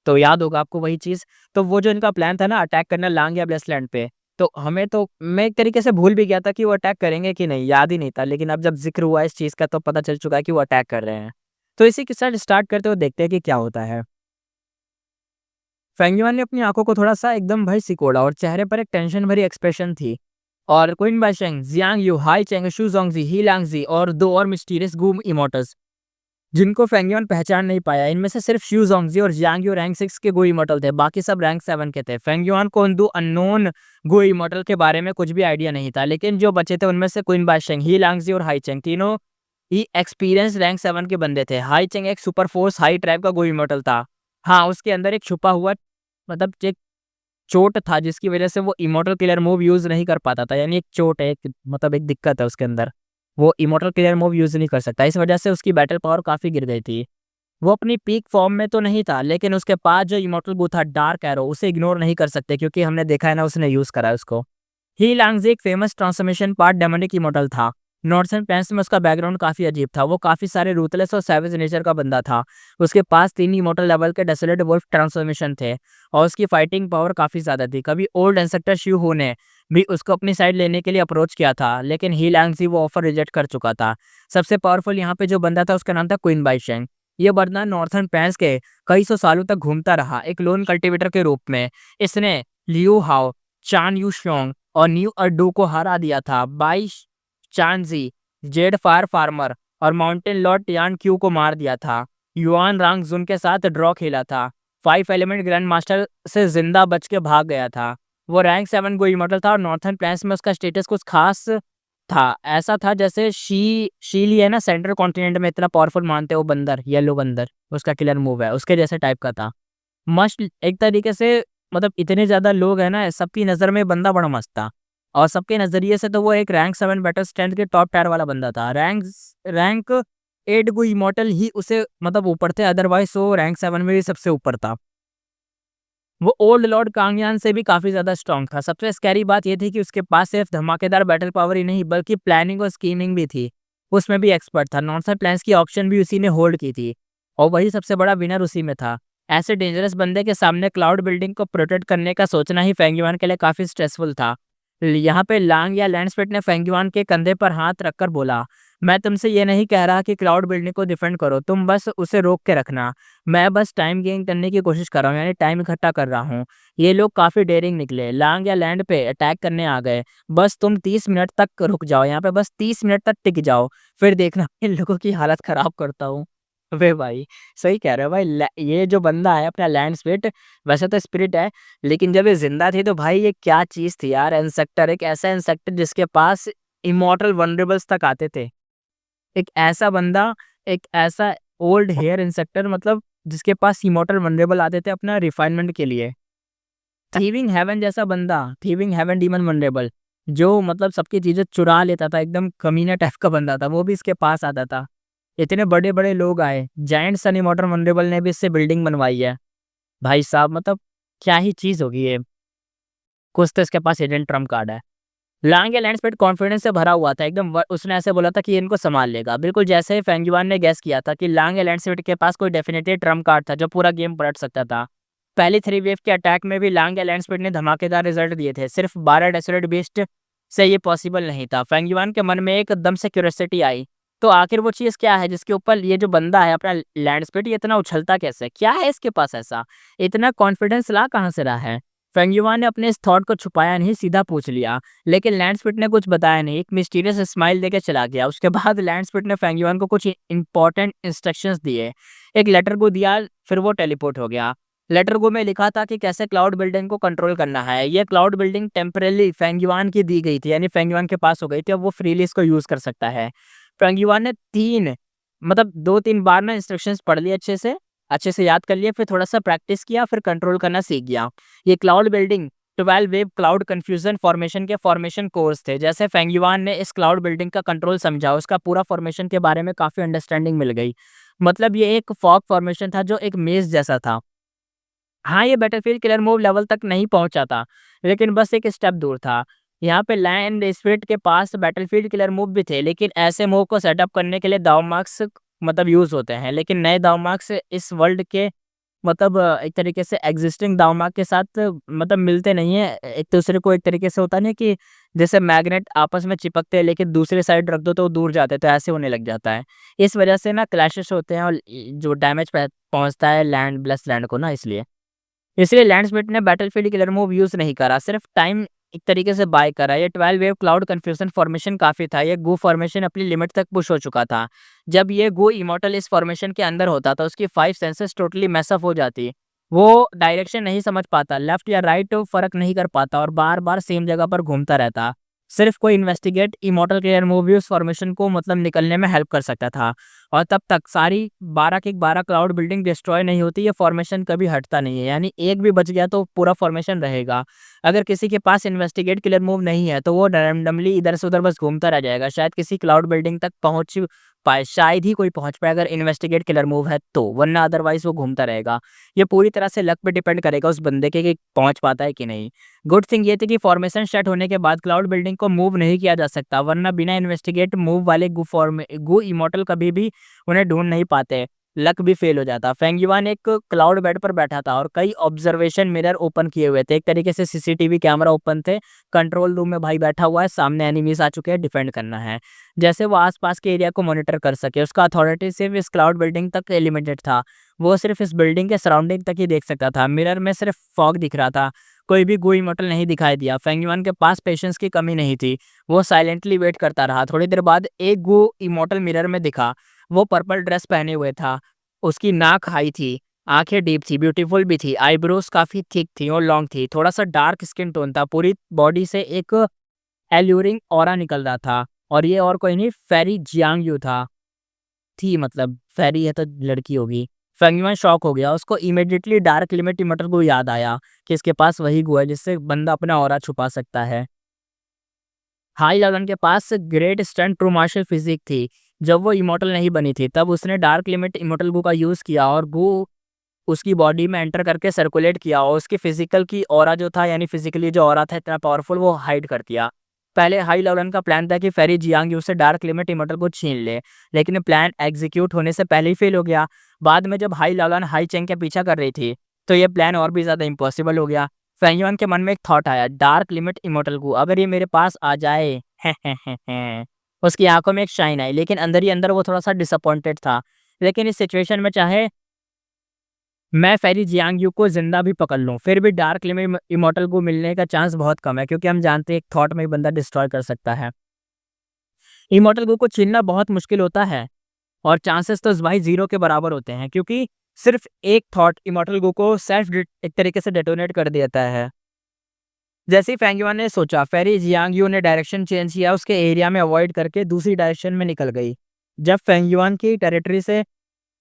Speaker 1: तो याद होगा आपको वही चीज़। तो वो जो इनका प्लान था ना अटैक करना लांग या ब्लेसलैंड पे, तो हमें तो मैं एक तरीके से भूल भी गया था कि वो अटैक करेंगे कि नहीं, याद ही नहीं था। लेकिन अब जब ज़िक्र हुआ इस चीज़ का तो पता चल चुका है कि वो अटैक कर रहे हैं। तो इसी के साथ स्टार्ट करते हुए देखते हैं कि क्या होता है। फेंग युआन ने अपनी आंखों को थोड़ा-सा एकदम भय सिकोड़ा और चेहरे पर एक टेंशन भरी एक्सप्रेशन थी। और Qin Baisheng, Jiang Yu, Hai Cheng, Shu Zongji, He Longji और 2 और मिस्टीरियस गूम इमॉर्टल्स जिनको फेंग युआन पहचान नहीं पाया। इनमें से सिर्फ श्यू जोंगजी और जियांग यू रैंक 6 के गो इमॉर्टल थे, बाकी सब रैंक 7 के थे। फेंग युआन को उन 2 अननोन गो इमॉर्टल के बारे में कुछ भी आइडिया नहीं था, लेकिन जो बचे थे उनमें से क्विन बाइशेंग, ही लांगजी और हाई चेंग तीनों ही एक्सपीरियंस रैंक 7 के बंदे थे। हाई चेंग एक सुपर फोर्स हाई ट्राइब का गो इमॉर्टल था। हाँ, उसके अंदर एक छुपा हुआ मतलब एक चोट था जिसकी वजह से वो इमॉर्टल किलर मूव यूज़ नहीं कर पाता था, यानी एक चोट है, एक मतलब एक दिक्कत है उसके अंदर। वो इमॉर्टल किलर मूव यूज़ नहीं कर सकता, इस वजह से उसकी बैटल पावर काफ़ी गिर गई थी। वो अपनी पीक फॉर्म में तो नहीं था, लेकिन उसके पास जो इमॉर्टल गू था डार्क एरो, उसे इग्नोर नहीं कर सकते क्योंकि हमने देखा है ना उसने यूज़ करा है उसको। ही लांगज़ी एक famous transformation part demonic immortal था। नॉर्थर्न प्लेन्स में उसका बैकग्राउंड काफ़ी अजीब था, वो काफ़ी सारे रूथलेस और सैवेज नेचर का बंदा था। उसके पास 3 इमॉर्टल लेवल के डेसोलेट वुल्फ ट्रांसफॉर्मेशन थे और उसकी फाइटिंग पावर काफ़ी ज़्यादा थी। कभी ओल्ड एंसेस्टर श्यू हो ने भी उसको अपनी साइड लेने के लिए अप्रोच किया था, लेकिन ही लांगज़ी वो ऑफर रिजेक्ट कर चुका था। सबसे पावरफुल यहाँ पे जो बंदा था उसका नाम था क्वीन बाइशेंग। ये बंदा नॉर्थर्न प्लेन्स के कई सौ सालों तक घूमता रहा एक लोन कल्टीवेटर के रूप में। इसने लियू हाओ, चान यू श्योंग, और न्यू अड्डू को हरा दिया था। बाई चांजी, जेड फायर फार्मर और माउंटेन लॉर्ड यान क्यू को मार दिया था। युआन रांग जुन के साथ ड्रॉ खेला था। फाइव एलिमेंट ग्रैंड मास्टर से जिंदा बच के भाग गया था। वो रैंक 7 गो इमॉर्टल था और नॉर्थर्न प्लेन्स में उसका स्टेटस कुछ खास था। ऐसा था जैसे शीली है ना, सेंट्रल कॉन्टिनेंट में इतना पावरफुल मानते हैं वो बंदर, येलो बंदर, उसका किलर मूव है, उसके जैसे टाइप का था। मस्त एक तरीके से, मतलब इतने ज़्यादा लोग हैं ना, सबकी नज़र में बंदा बड़ा मस्त था। और सबके नज़रिए से तो वो एक रैंक 7 बैटल स्ट्रेंथ के टॉप टायर वाला बंदा था। रैंक 8 गो इमॉर्टल ही उसे मतलब ऊपर थे, अदरवाइज वो रैंक 7 में भी सबसे ऊपर था। वो ओल्ड लॉर्ड कांगयान से भी काफ़ी ज़्यादा स्ट्रॉन्ग था। सबसे स्कैरी बात ये थी कि उसके पास सिर्फ धमाकेदार बैटल पावर ही नहीं बल्कि प्लानिंग और स्कीमिंग भी थी। उसमें भी एक्सपर्ट था। नॉर्थ प्लान्स की ऑप्शन भी उसी ने होल्ड की थी और वही सबसे बड़ा विनर उसी में था। ऐसे डेंजरस बंदे के सामने क्लाउड बिल्डिंग को प्रोटेक्ट करने का सोचना ही फेंगयुआन के लिए काफ़ी स्ट्रेसफुल था। यहाँ पे लांग या लैंडस्पेट ने फेंगयुआन के कंधे पर हाथ रखकर बोला, मैं तुमसे ये नहीं कह रहा कि क्लाउड बिल्डिंग को डिफेंड करो, तुम बस उसे रोक के रखना। मैं बस टाइम गेन करने की कोशिश कर रहा हूँ, यानी टाइम इकट्ठा कर रहा हूँ। ये लोग काफ़ी डेयरिंग निकले, लांग या लैंड पे अटैक करने आ गए। बस तुम 30 मिनट तक रुक जाओ, यहाँ पे बस 30 मिनट तक टिक जाओ, फिर देखना इन लोगों की हालत ख़राब करता हूँ। वे भाई, सही कह रहे हो भाई। ये जो बंदा है अपना लैंड स्पिरिट, वैसे तो स्पिरिट है, लेकिन जब ये जिंदा थी तो भाई ये क्या चीज़ थी यार। इंसेक्टर, एक ऐसा इंसेक्टर जिसके पास इमॉर्टल वनरेबल्स तक आते थे। एक ऐसा बंदा, एक ऐसा ओल्ड हेयर इंसेक्टर, मतलब जिसके पास इमॉर्टल वनरेबल आते थे अपना रिफाइनमेंट के लिए। थीविंग हेवन जैसा बंदा, थीविंग हेवन डीमन वनरेबल, जो मतलब सबकी चीज़ें चुरा लेता था, एकदम कमीना टाइप का बंदा था, वो भी इसके पास आता था। इतने बड़े-बड़े लोग आए, जायंट सन इमॉर्टल वनरेबल ने भी इससे बिल्डिंग बनवाई है। भाई साहब मतलब क्या ही चीज़ होगी ये। कुछ तो इसके पास हिडन ट्रम्प कार्ड है। लांग या लैंडस्पेड कॉन्फिडेंस से भरा हुआ था एकदम। उसने ऐसे बोला था कि ये इनको संभाल लेगा, बिल्कुल जैसे ही फेंगयुआन ने गैस किया था कि लांग या लैंडस्पेड के पास कोई डेफिनेटली ट्रम्प कार्ड था जो पूरा गेम पलट सकता था। पहली 3 वेव के अटैक में भी लांग या लैंडस्पेड ने धमाकेदार रिजल्ट दिए थे। सिर्फ 12 डेसोलेट बीस्ट से ये पॉसिबल नहीं था। फेंगयुआन के मन में एकदम से क्यूरियोसिटी आई, तो आखिर वो चीज़ क्या है जिसके ऊपर ये जो बंदा है अपना लैंडस्पेड, ये इतना उछलता कैसे, क्या है इसके पास ऐसा, इतना कॉन्फिडेंस ला कहाँ से रहा है। फेंगयुआन ने अपने इस थॉट को छुपाया नहीं, सीधा पूछ लिया, लेकिन लैंडस्पिट ने कुछ बताया नहीं, एक मिस्टीरियस स्माइल देके चला गया। उसके बाद लैंडस्पिट ने फेंगयुआन को कुछ इंपॉर्टेंट इंस्ट्रक्शंस दिए, एक लेटर को दिया, फिर वो टेलीपोर्ट हो गया। लेटर को में लिखा था कि कैसे क्लाउड बिल्डिंग को कंट्रोल करना है। ये क्लाउड बिल्डिंग टेम्परेली फेंगयुआन की दी गई थी, यानी फेंगयुआन के पास हो गई थी, अब वो फ्रीली इसको यूज कर सकता है। फेंगयुआन ने 2-3 बार ना इंस्ट्रक्शंस पढ़ लिए, अच्छे से याद कर लिए, फिर थोड़ा सा प्रैक्टिस किया, फिर कंट्रोल करना सीख गया। ये cloud building 12 wave cloud confusion formation के फॉर्मेशन कोर्स थे। जैसे फेंगयुआन ने इस क्लाउड बिल्डिंग का कंट्रोल समझा, उसका पूरा फॉर्मेशन के बारे में काफ़ी अंडरस्टैंडिंग मिल गई। मतलब ये एक फॉग फॉर्मेशन था जो एक मेज़ जैसा था। हाँ, ये बैटलफील्ड किलर मूव लेवल तक नहीं पहुंचा था, लेकिन बस एक स्टेप दूर था। यहाँ पे लैंड स्पिरिट के पास बैटलफील्ड किलर मूव भी थे, लेकिन ऐसे मूव को सेटअप करने के लिए दाव मार्क्स मतलब यूज़ होते हैं, लेकिन नए दाव मार्क्स इस वर्ल्ड के मतलब एक तरीके से एग्जिस्टिंग दाव मार्क के साथ मतलब मिलते नहीं है। एक दूसरे को एक तरीके से होता नहीं कि जैसे मैग्नेट आपस में चिपकते हैं, लेकिन दूसरी साइड रख दो तो वो दूर जाते हैं, तो ऐसे होने लग जाता है। इस वजह से ना क्लैशेस होते हैं और जो डैमेज पहुंचता है लैंड ब्लस लैंड को ना, इसलिए लैंडस्मिथ ने बैटलफील्ड किलर मूव यूज़ नहीं करा, सिर्फ टाइम एक तरीके से बाय करा। ये 12 वेव क्लाउड कन्फ्यूजन फॉर्मेशन काफ़ी था। ये गो फॉर्मेशन अपनी लिमिट तक पुश हो चुका था। जब ये गो इमॉर्टल इस फॉर्मेशन के अंदर होता था, उसकी 5 सेंसेस टोटली मैसअप हो जाती। वो डायरेक्शन नहीं समझ पाता, लेफ्ट या राइट फ़र्क नहीं कर पाता और बार-बार सेम जगह पर घूमता रहता। सिर्फ कोई इन्वेस्टिगेट इमॉर्टल क्लियर मूव भी उस फॉर्मेशन को मतलब निकलने में हेल्प कर सकता था। और तब तक सारी 12 की 12 क्लाउड बिल्डिंग डिस्ट्रॉय नहीं होती, ये फॉर्मेशन कभी हटता नहीं है, यानी एक भी बच गया तो पूरा फॉर्मेशन रहेगा। अगर किसी के पास इन्वेस्टिगेट किलर मूव नहीं है तो वो रैंडमली इधर से उधर बस घूमता रह जाएगा, शायद किसी क्लाउड बिल्डिंग तक पहुंच पाए, शायद ही कोई पहुंच पाए अगर इन्वेस्टिगेट किलर मूव है तो, वरना अदरवाइज वो घूमता रहेगा। ये पूरी तरह से लक पे डिपेंड करेगा उस बंदे के कि पहुंच पाता है कि नहीं। गुड थिंग ये थी कि फॉर्मेशन सेट होने के बाद क्लाउड बिल्डिंग को मूव नहीं किया जा सकता, वरना बिना इन्वेस्टिगेट मूव वाले गू इमॉर्टल कभी भी उन्हें ढूंढ नहीं पाते। लक भी फेल हो जाता। फेंग युआन एक क्लाउड बेड पर बैठा था और कई ऑब्जर्वेशन मिरर ओपन किए हुए थे। एक तरीके से सीसीटीवी कैमरा ओपन थे। कंट्रोल रूम में भाई बैठा हुआ है, सामने एनिमीज आ चुके हैं, डिफेंड करना है। जैसे वो आसपास के एरिया को मॉनिटर कर सके, उसका अथॉरिटी सिर्फ इस क्लाउड बिल्डिंग तक लिमिटेड था। वो सिर्फ इस बिल्डिंग के सराउंडिंग तक ही देख सकता था। मिरर में सिर्फ फॉग दिख रहा था, कोई भी गुई मॉडल नहीं दिखाई दिया। फेंग युआन के पास पेशेंस की कमी नहीं थी। वो साइलेंटली वेट करता रहा। थोड़ी देर बाद एक गु इमोर्टल मिरर में दिखा। वो पर्पल ड्रेस पहने हुए था। उसकी नाक हाई थी, आंखें डीप थी, ब्यूटीफुल भी थी, आईब्रोज काफी थिक थी और लॉन्ग थी, थोड़ा सा डार्क स्किन टोन था। पूरी बॉडी से एक एल्यूरिंग ऑरा निकल रहा था। और ये और कोई नहीं, फेरी जियांग यू था। थी मतलब फेरी है तो लड़की होगी। फेंगयुआन शॉक हो गया। उसको इमीडिएटली डार्क लिमिट इमोटल को याद आया कि इसके पास वही गु है जिससे बंदा अपना ऑरा छुपा सकता है। हाई लेवल के पास great stunt true martial physique थी। जब वो इमोटल नहीं बनी थी तब उसने डार्क लिमिट इमोटल गु का यूज किया और गु उसकी बॉडी में एंटर करके सर्कुलेट किया और उसकी फिजिकल की ऑरा जो था, यानी फिजिकली जो ऑरा था इतना पावरफुल, वो हाइड कर दिया। पहले हाई लेवल का प्लान था कि फेरी जियांग यू से डार्क लिमिट इमोटल को छीन ले, लेकिन प्लान एग्जीक्यूट होने से पहले ही फेल हो गया। बाद में जब हाई लेवल हाई चेंग के पीछा कर रही थी तो ये प्लान और भी ज्यादा इम्पॉसिबल हो गया। फेंगयुआन के मन में एक थॉट आया, डार्क लिमिट इमोटल गु अगर ये मेरे पास आ जाए उसकी आंखों में एक शाइन आई, लेकिन अंदर ही अंदर वो थोड़ा सा डिसअपॉइंटेड था। लेकिन इस सिचुएशन में चाहे मैं फेरी जियांग यू को जिंदा भी पकड़ लूं, फिर भी डार्क लिमिट इमोटल को मिलने का चांस बहुत कम है, क्योंकि हम जानते हैं एक थॉट में ही बंदा डिस्ट्रॉय कर सकता है। इमोटल गो को छीनना बहुत मुश्किल होता है और चांसेस तो भाई जीरो के बराबर होते हैं, क्योंकि सिर्फ एक थॉट इमोटल गो को सेल्फ एक तरीके से डेटोनेट कर देता है। जैसे ही फेंगयुआन ने सोचा, फेरी जियांग यू ने डायरेक्शन चेंज किया, उसके एरिया में अवॉइड करके दूसरी डायरेक्शन में निकल गई। जब फेंगयुआन की टेरिटरी से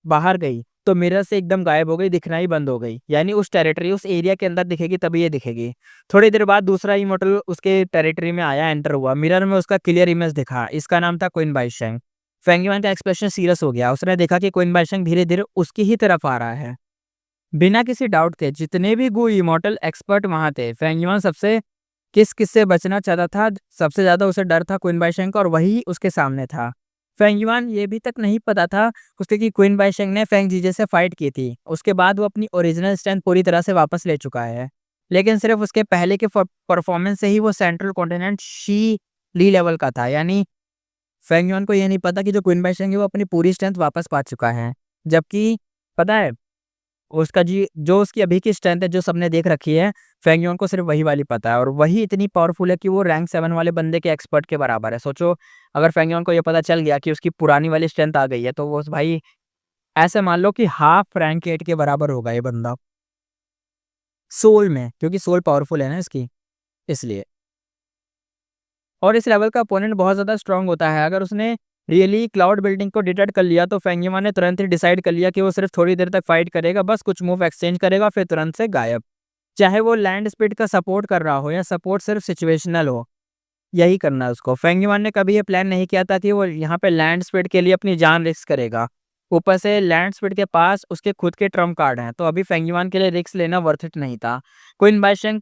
Speaker 1: बाहर गई तो मिरर से एकदम गायब हो गई, दिखना ही बंद हो गई। यानी उस टेरिटरी, उस एरिया के अंदर दिखेगी तभी ये दिखेगी। थोड़ी देर बाद दूसरा इमोटल उसके टेरिटरी में आया, एंटर हुआ। मिरर में उसका क्लियर इमेज दिखा, इसका नाम था क्वीन बाइशेंग। फेंगयुआन का एक्सप्रेशन सीरियस हो गया। उसने देखा कि क्वीन बाइशेंग धीरे धीरे उसकी ही तरफ आ रहा है। बिना किसी डाउट के जितने भी गो इमोटल एक्सपर्ट वहां थे, फेंगयुआन सबसे किससे बचना चाहता था, सबसे ज्यादा उसे डर था क्वीन बाइशेंग का, और वही उसके सामने था। फेंगयुआन ये भी तक नहीं पता था उसके कि क्वीन बाइशेंग ने फेंग जीजे से फाइट की थी। उसके बाद वो अपनी ओरिजिनल स्ट्रेंथ पूरी तरह से वापस ले चुका है, लेकिन सिर्फ उसके पहले के परफॉर्मेंस से ही वो central continent Shi Li level का था। यानी फेंगयुआन को ये नहीं पता कि जो क्वीन बाइशेंग है वो अपनी पूरी स्ट्रेंथ वापस पा चुका है। जबकि पता है उसका जी जो उसकी अभी की स्ट्रेंथ है जो सबने देख रखी है, फेंगयुआन को सिर्फ वही वाली पता है, और वही इतनी पावरफुल है कि वो रैंक 7 वाले बंदे के एक्सपर्ट के बराबर है। सोचो अगर फेंगयुआन को ये पता चल गया कि उसकी पुरानी वाली स्ट्रेंथ आ गई है तो वो भाई ऐसे मान लो कि हाफ रैंक 8 के बराबर होगा ये बंदा सोल में, क्योंकि सोल पावरफुल है ना इसकी, इसलिए। और इस लेवल का अपोनेंट बहुत ज़्यादा स्ट्रांग होता है। अगर उसने रियली क्लाउड बिल्डिंग को डिटेक्ट कर लिया तो फेंगयुआन ने तुरंत ही डिसाइड कर लिया कि वो सिर्फ थोड़ी देर तक फाइट करेगा, बस कुछ मूव एक्सचेंज करेगा फिर तुरंत से गायब। चाहे वो लैंड स्पीड का सपोर्ट कर रहा हो या सपोर्ट सिर्फ सिचुएशनल हो, यही करना है उसको। फेंगयुआन ने कभी ये प्लान नहीं किया था कि वो यहाँ पे लैंड स्पीड के लिए अपनी जान रिस्क करेगा। ऊपर से लैंड स्पीड के पास उसके खुद के ट्रम्प कार्ड हैं, तो अभी फेंगयुआन के लिए रिस्क लेना वर्थ इट नहीं था। क्वीन बाइशेंग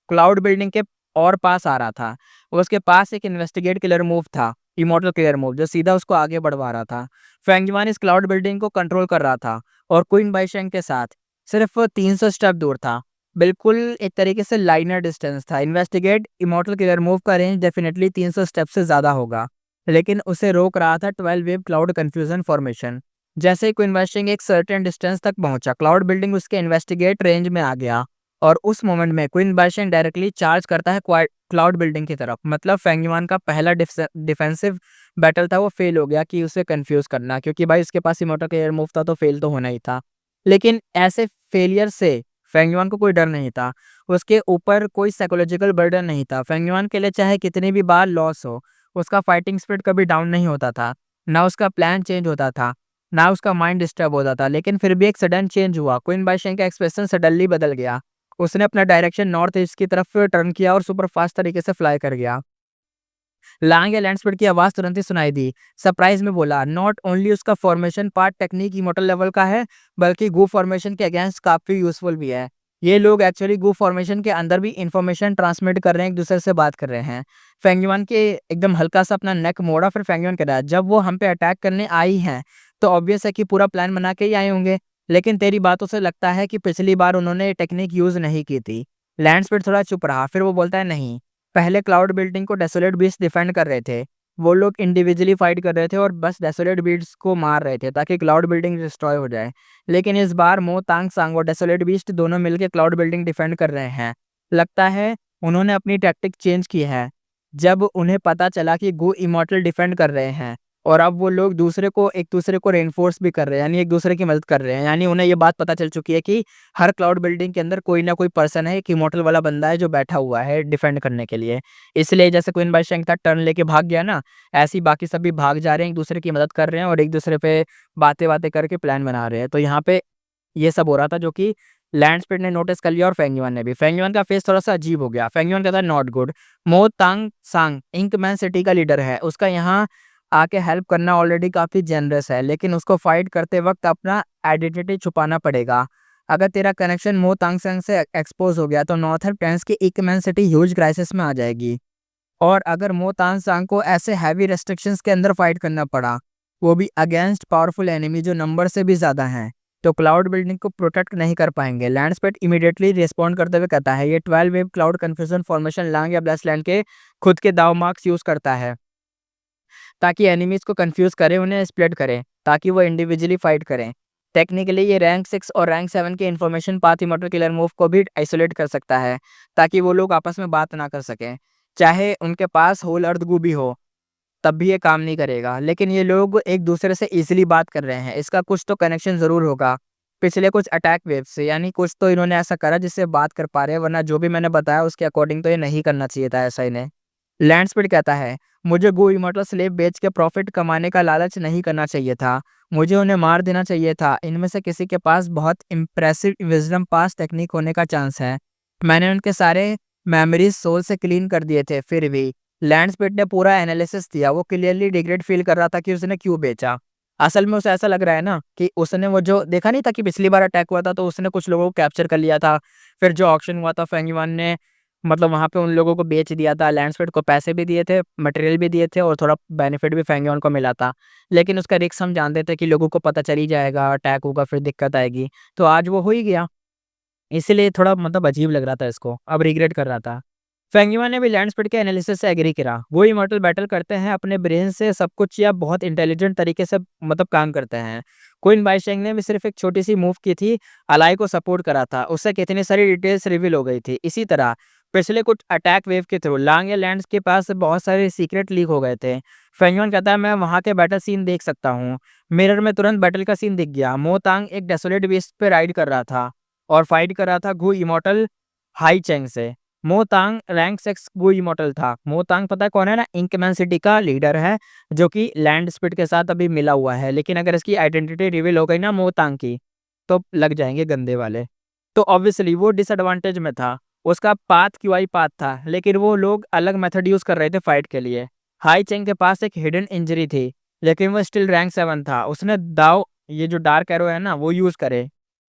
Speaker 1: क्लाउड बिल्डिंग के और पास आ रहा था। उसके पास एक इन्वेस्टिगेट किलर मूव था, इमोर्टल किलर मूव, जो सीधा उसको आगे बढ़वा रहा था। फेंगयुआन इस क्लाउड बिल्डिंग को कंट्रोल कर रहा था और क्वीन बाइशेंग के साथ सिर्फ 300 स्टेप दूर था। बिल्कुल एक तरीके से लाइनर डिस्टेंस था। इन्वेस्टिगेट इमोर्टल किलर मूव का रेंज डेफिनेटली 300 स्टेप से ज्यादा होगा, लेकिन उसे रोक रहा था 12 वेव क्लाउड कंफ्यूजन फॉर्मेशन। जैसे ही क्वीन बाइशेंग एक सर्टेन डिस्टेंस तक पहुंचा, क्लाउड बिल्डिंग उसके इन्वेस्टिगेट रेंज में आ गया और उस मोमेंट में क्वीन बाइशेंग डायरेक्टली चार्ज करता है क्लाउड बिल्डिंग की तरफ। मतलब फेंगयुआन का पहला डिफेंसिव बैटल था वो फेल हो गया कि उसे कंफ्यूज करना, क्योंकि भाई उसके पास इमोटल का एयर मूव था तो फेल तो होना ही था। लेकिन ऐसे फेलियर से फेंगयुआन को कोई डर नहीं था। उसके ऊपर कोई साइकोलॉजिकल बर्डन नहीं था। फेंगयुआन के लिए चाहे कितनी भी बार लॉस हो, उसका फाइटिंग स्पिरिट कभी डाउन नहीं होता था। ना उसका प्लान चेंज होता था, ना उसका माइंड डिस्टर्ब होता था। लेकिन फिर भी एक सडन चेंज हुआ। क्वीन बाइशेंग का एक्सप्रेशन सडनली बदल गया। उसने अपना डायरेक्शन नॉर्थ ईस्ट की तरफ टर्न किया और सुपर फास्ट तरीके से फ्लाई कर गया। लांग या लैंड स्पीड की आवाज तुरंत ही सुनाई दी। सरप्राइज में बोला, नॉट ओनली उसका formation part technique immortal level का है, बल्कि गू फॉर्मेशन के अगेंस्ट काफी यूजफुल भी है। ये लोग एक्चुअली गू फॉर्मेशन के अंदर भी इंफॉर्मेशन ट्रांसमिट कर रहे हैं, एक दूसरे से बात कर रहे हैं। फेंगयुआन के एकदम हल्का सा अपना नेक मोड़ा, फिर फेंगयुआन कह रहा है, जब वो हम पे अटैक करने आई हैं तो ऑब्वियस है कि पूरा प्लान बना के ही आए होंगे। लेकिन तेरी बातों से लगता है कि पिछली बार उन्होंने ये टेक्निक यूज़ नहीं की थी। लैंडस्पीड थोड़ा चुप रहा, फिर वो बोलता है नहीं, पहले क्लाउड बिल्डिंग को डेसोलेट बीस्ट डिफेंड कर रहे थे। वो लोग इंडिविजुअली फाइट कर रहे थे और बस डेसोलेट बीस्ट को मार रहे थे ताकि क्लाउड बिल्डिंग डिस्ट्रॉय हो जाए। लेकिन इस बार मो तांग सांग और डेसोलेट बीस्ट दोनों मिलकर क्लाउड बिल्डिंग डिफेंड कर रहे हैं। लगता है उन्होंने अपनी टैक्टिक चेंज की है। जब उन्हें पता चला कि गो इमॉर्टल डिफेंड कर रहे हैं और अब वो लोग एक दूसरे को रेनफोर्स भी कर रहे हैं, यानी एक दूसरे की मदद कर रहे हैं। यानी उन्हें ये बात पता चल चुकी है कि हर क्लाउड बिल्डिंग के अंदर कोई ना कोई पर्सन है, एक इमॉर्टल वाला बंदा है जो बैठा हुआ है डिफेंड करने के लिए। इसलिए जैसे क्वीन बाई शेंग था टर्न लेके भाग गया ना, ऐसे ही बाकी सभी भाग जा रहे हैं, एक दूसरे की मदद कर रहे हैं और एक दूसरे पे बातें-बातें करके प्लान बना रहे हैं। तो यहाँ पे ये सब हो रहा था जो कि लैंडस्पीड ने नोटिस कर लिया और फेंग युआन ने भी। फेंग युआन का फेस थोड़ा-सा अजीब हो गया। फेंग युआन कहता है नॉट गुड। मो तांग सांग इंकमैन सिटी का लीडर है। उसका यहाँ आके हेल्प करना ऑलरेडी काफ़ी जेनरस है, लेकिन उसको फाइट करते वक़्त अपना आइडेंटिटी छुपाना पड़ेगा। अगर तेरा कनेक्शन मो तांग सांग से एक्सपोज़ हो गया तो नॉर्थर्न टेंस की इंकमैन सिटी ह्यूज क्राइसिस में आ जाएगी। और अगर मो तांग सांग को ऐसे हैवी रेस्ट्रिक्शंस के अंदर फाइट करना पड़ा, वो भी अगेंस्ट पावरफुल एनिमी जो नंबर से भी ज़्यादा हैं, तो क्लाउड बिल्डिंग को प्रोटेक्ट नहीं कर पाएंगे। लैंडस्पेड इमीडिएटली रिस्पॉन्ड करते हुए कहता है ये 12 वेव क्लाउड कन्फ्यूजन फॉर्मेशन लांग या ब्लैसलैंड के खुद के दाव मार्क्स यूज़ करता है ताकि एनिमीज को कंफ्यूज करे, उन्हें स्प्लिट करें ताकि वो इंडिविजुअली फाइट करें। टेक्निकली ये रैंक 6 और रैंक 7 के information path immortal killer move को भी आइसोलेट कर सकता है ताकि वो लोग आपस में बात ना कर सकें। चाहे उनके पास होल अर्थ गू भी हो, तब भी ये काम नहीं करेगा। लेकिन ये लोग एक दूसरे से ईज़िली बात कर रहे हैं, इसका कुछ तो कनेक्शन ज़रूर होगा पिछले कुछ अटैक वेव से, यानी कुछ तो इन्होंने ऐसा करा जिससे बात कर पा रहे हैं, वरना जो भी मैंने बताया उसके अकॉर्डिंग तो ये नहीं करना चाहिए था ऐसा इन्हें। लैंडस्पीड कहता है मुझे गो इमॉर्टल स्लेव बेच के प्रॉफिट कमाने का लालच नहीं करना चाहिए था, मुझे उन्हें मार देना चाहिए था। इनमें से किसी के पास बहुत इम्प्रेसिव विजडम पास टेक्निक होने का चांस है। मैंने उनके सारे मेमोरीज सोल से क्लीन कर दिए थे, फिर भी लैंडस्पीड ने पूरा एनालिसिस दिया। वो क्लियरली रिग्रेट फील कर रहा था कि उसने क्यों बेचा। असल में उसे ऐसा लग रहा है ना कि उसने वो जो देखा नहीं था कि पिछली बार अटैक हुआ था तो उसने कुछ लोगों को कैप्चर कर लिया था। फिर जो ऑक्शन हुआ था फेंग युआन ने मतलब वहाँ पे उन लोगों को बेच दिया था। लैंडस्पीड को पैसे भी दिए थे, मटेरियल भी दिए थे और थोड़ा बेनिफिट भी फेंग युआन को मिला था। लेकिन उसका रिस्क हम जानते थे कि लोगों को पता चल ही जाएगा, अटैक होगा, फिर दिक्कत आएगी। तो आज वो हो ही गया। इसीलिए थोड़ा मतलब अजीब लग रहा था इसको, अब रिग्रेट कर रहा था। फेंग युआन ने भी लैंडस्पीड के एनालिसिस से एग्री करा। वो इमॉर्टल बैटल करते हैं अपने ब्रेन से सब कुछ या बहुत इंटेलिजेंट तरीके से मतलब काम करते हैं। क्वीन बाईशेंग ने भी सिर्फ एक छोटी सी मूव की थी, अलाई को सपोर्ट करा था, उससे कितनी सारी डिटेल्स रिवील हो गई थी। इसी तरह पिछले कुछ अटैक वेव के थ्रू लांग या लैंड्स के पास बहुत सारे सीक्रेट लीक हो गए थे। फेंग युआन कहता है मैं वहाँ के बैटल सीन देख सकता हूँ। मिरर में तुरंत बैटल का सीन दिख गया। मो तांग एक डेसोलेट बीस्ट पे राइड कर रहा था और फाइट कर रहा था गु इमॉर्टल हाई चेंग से। मो तांग रैंक 6 गु इमॉर्टल था। मो तांग पता है कौन है ना, इंकमैन सिटी का लीडर है जो कि लैंड स्पीड के साथ अभी मिला हुआ है। लेकिन अगर इसकी आइडेंटिटी रिवील हो गई ना मो तांग की, तो लग जाएंगे गंदे वाले। तो ऑब्वियसली वो डिसएडवांटेज में था। उसका पाथ क्यूआई पाथ था, लेकिन वो लोग अलग मेथड यूज कर रहे थे फाइट के लिए। हाई चेंग के पास एक हिडन इंजरी थी, लेकिन वो स्टिल रैंक 7 था। उसने दाव ये जो डार्क एरो है ना वो यूज करे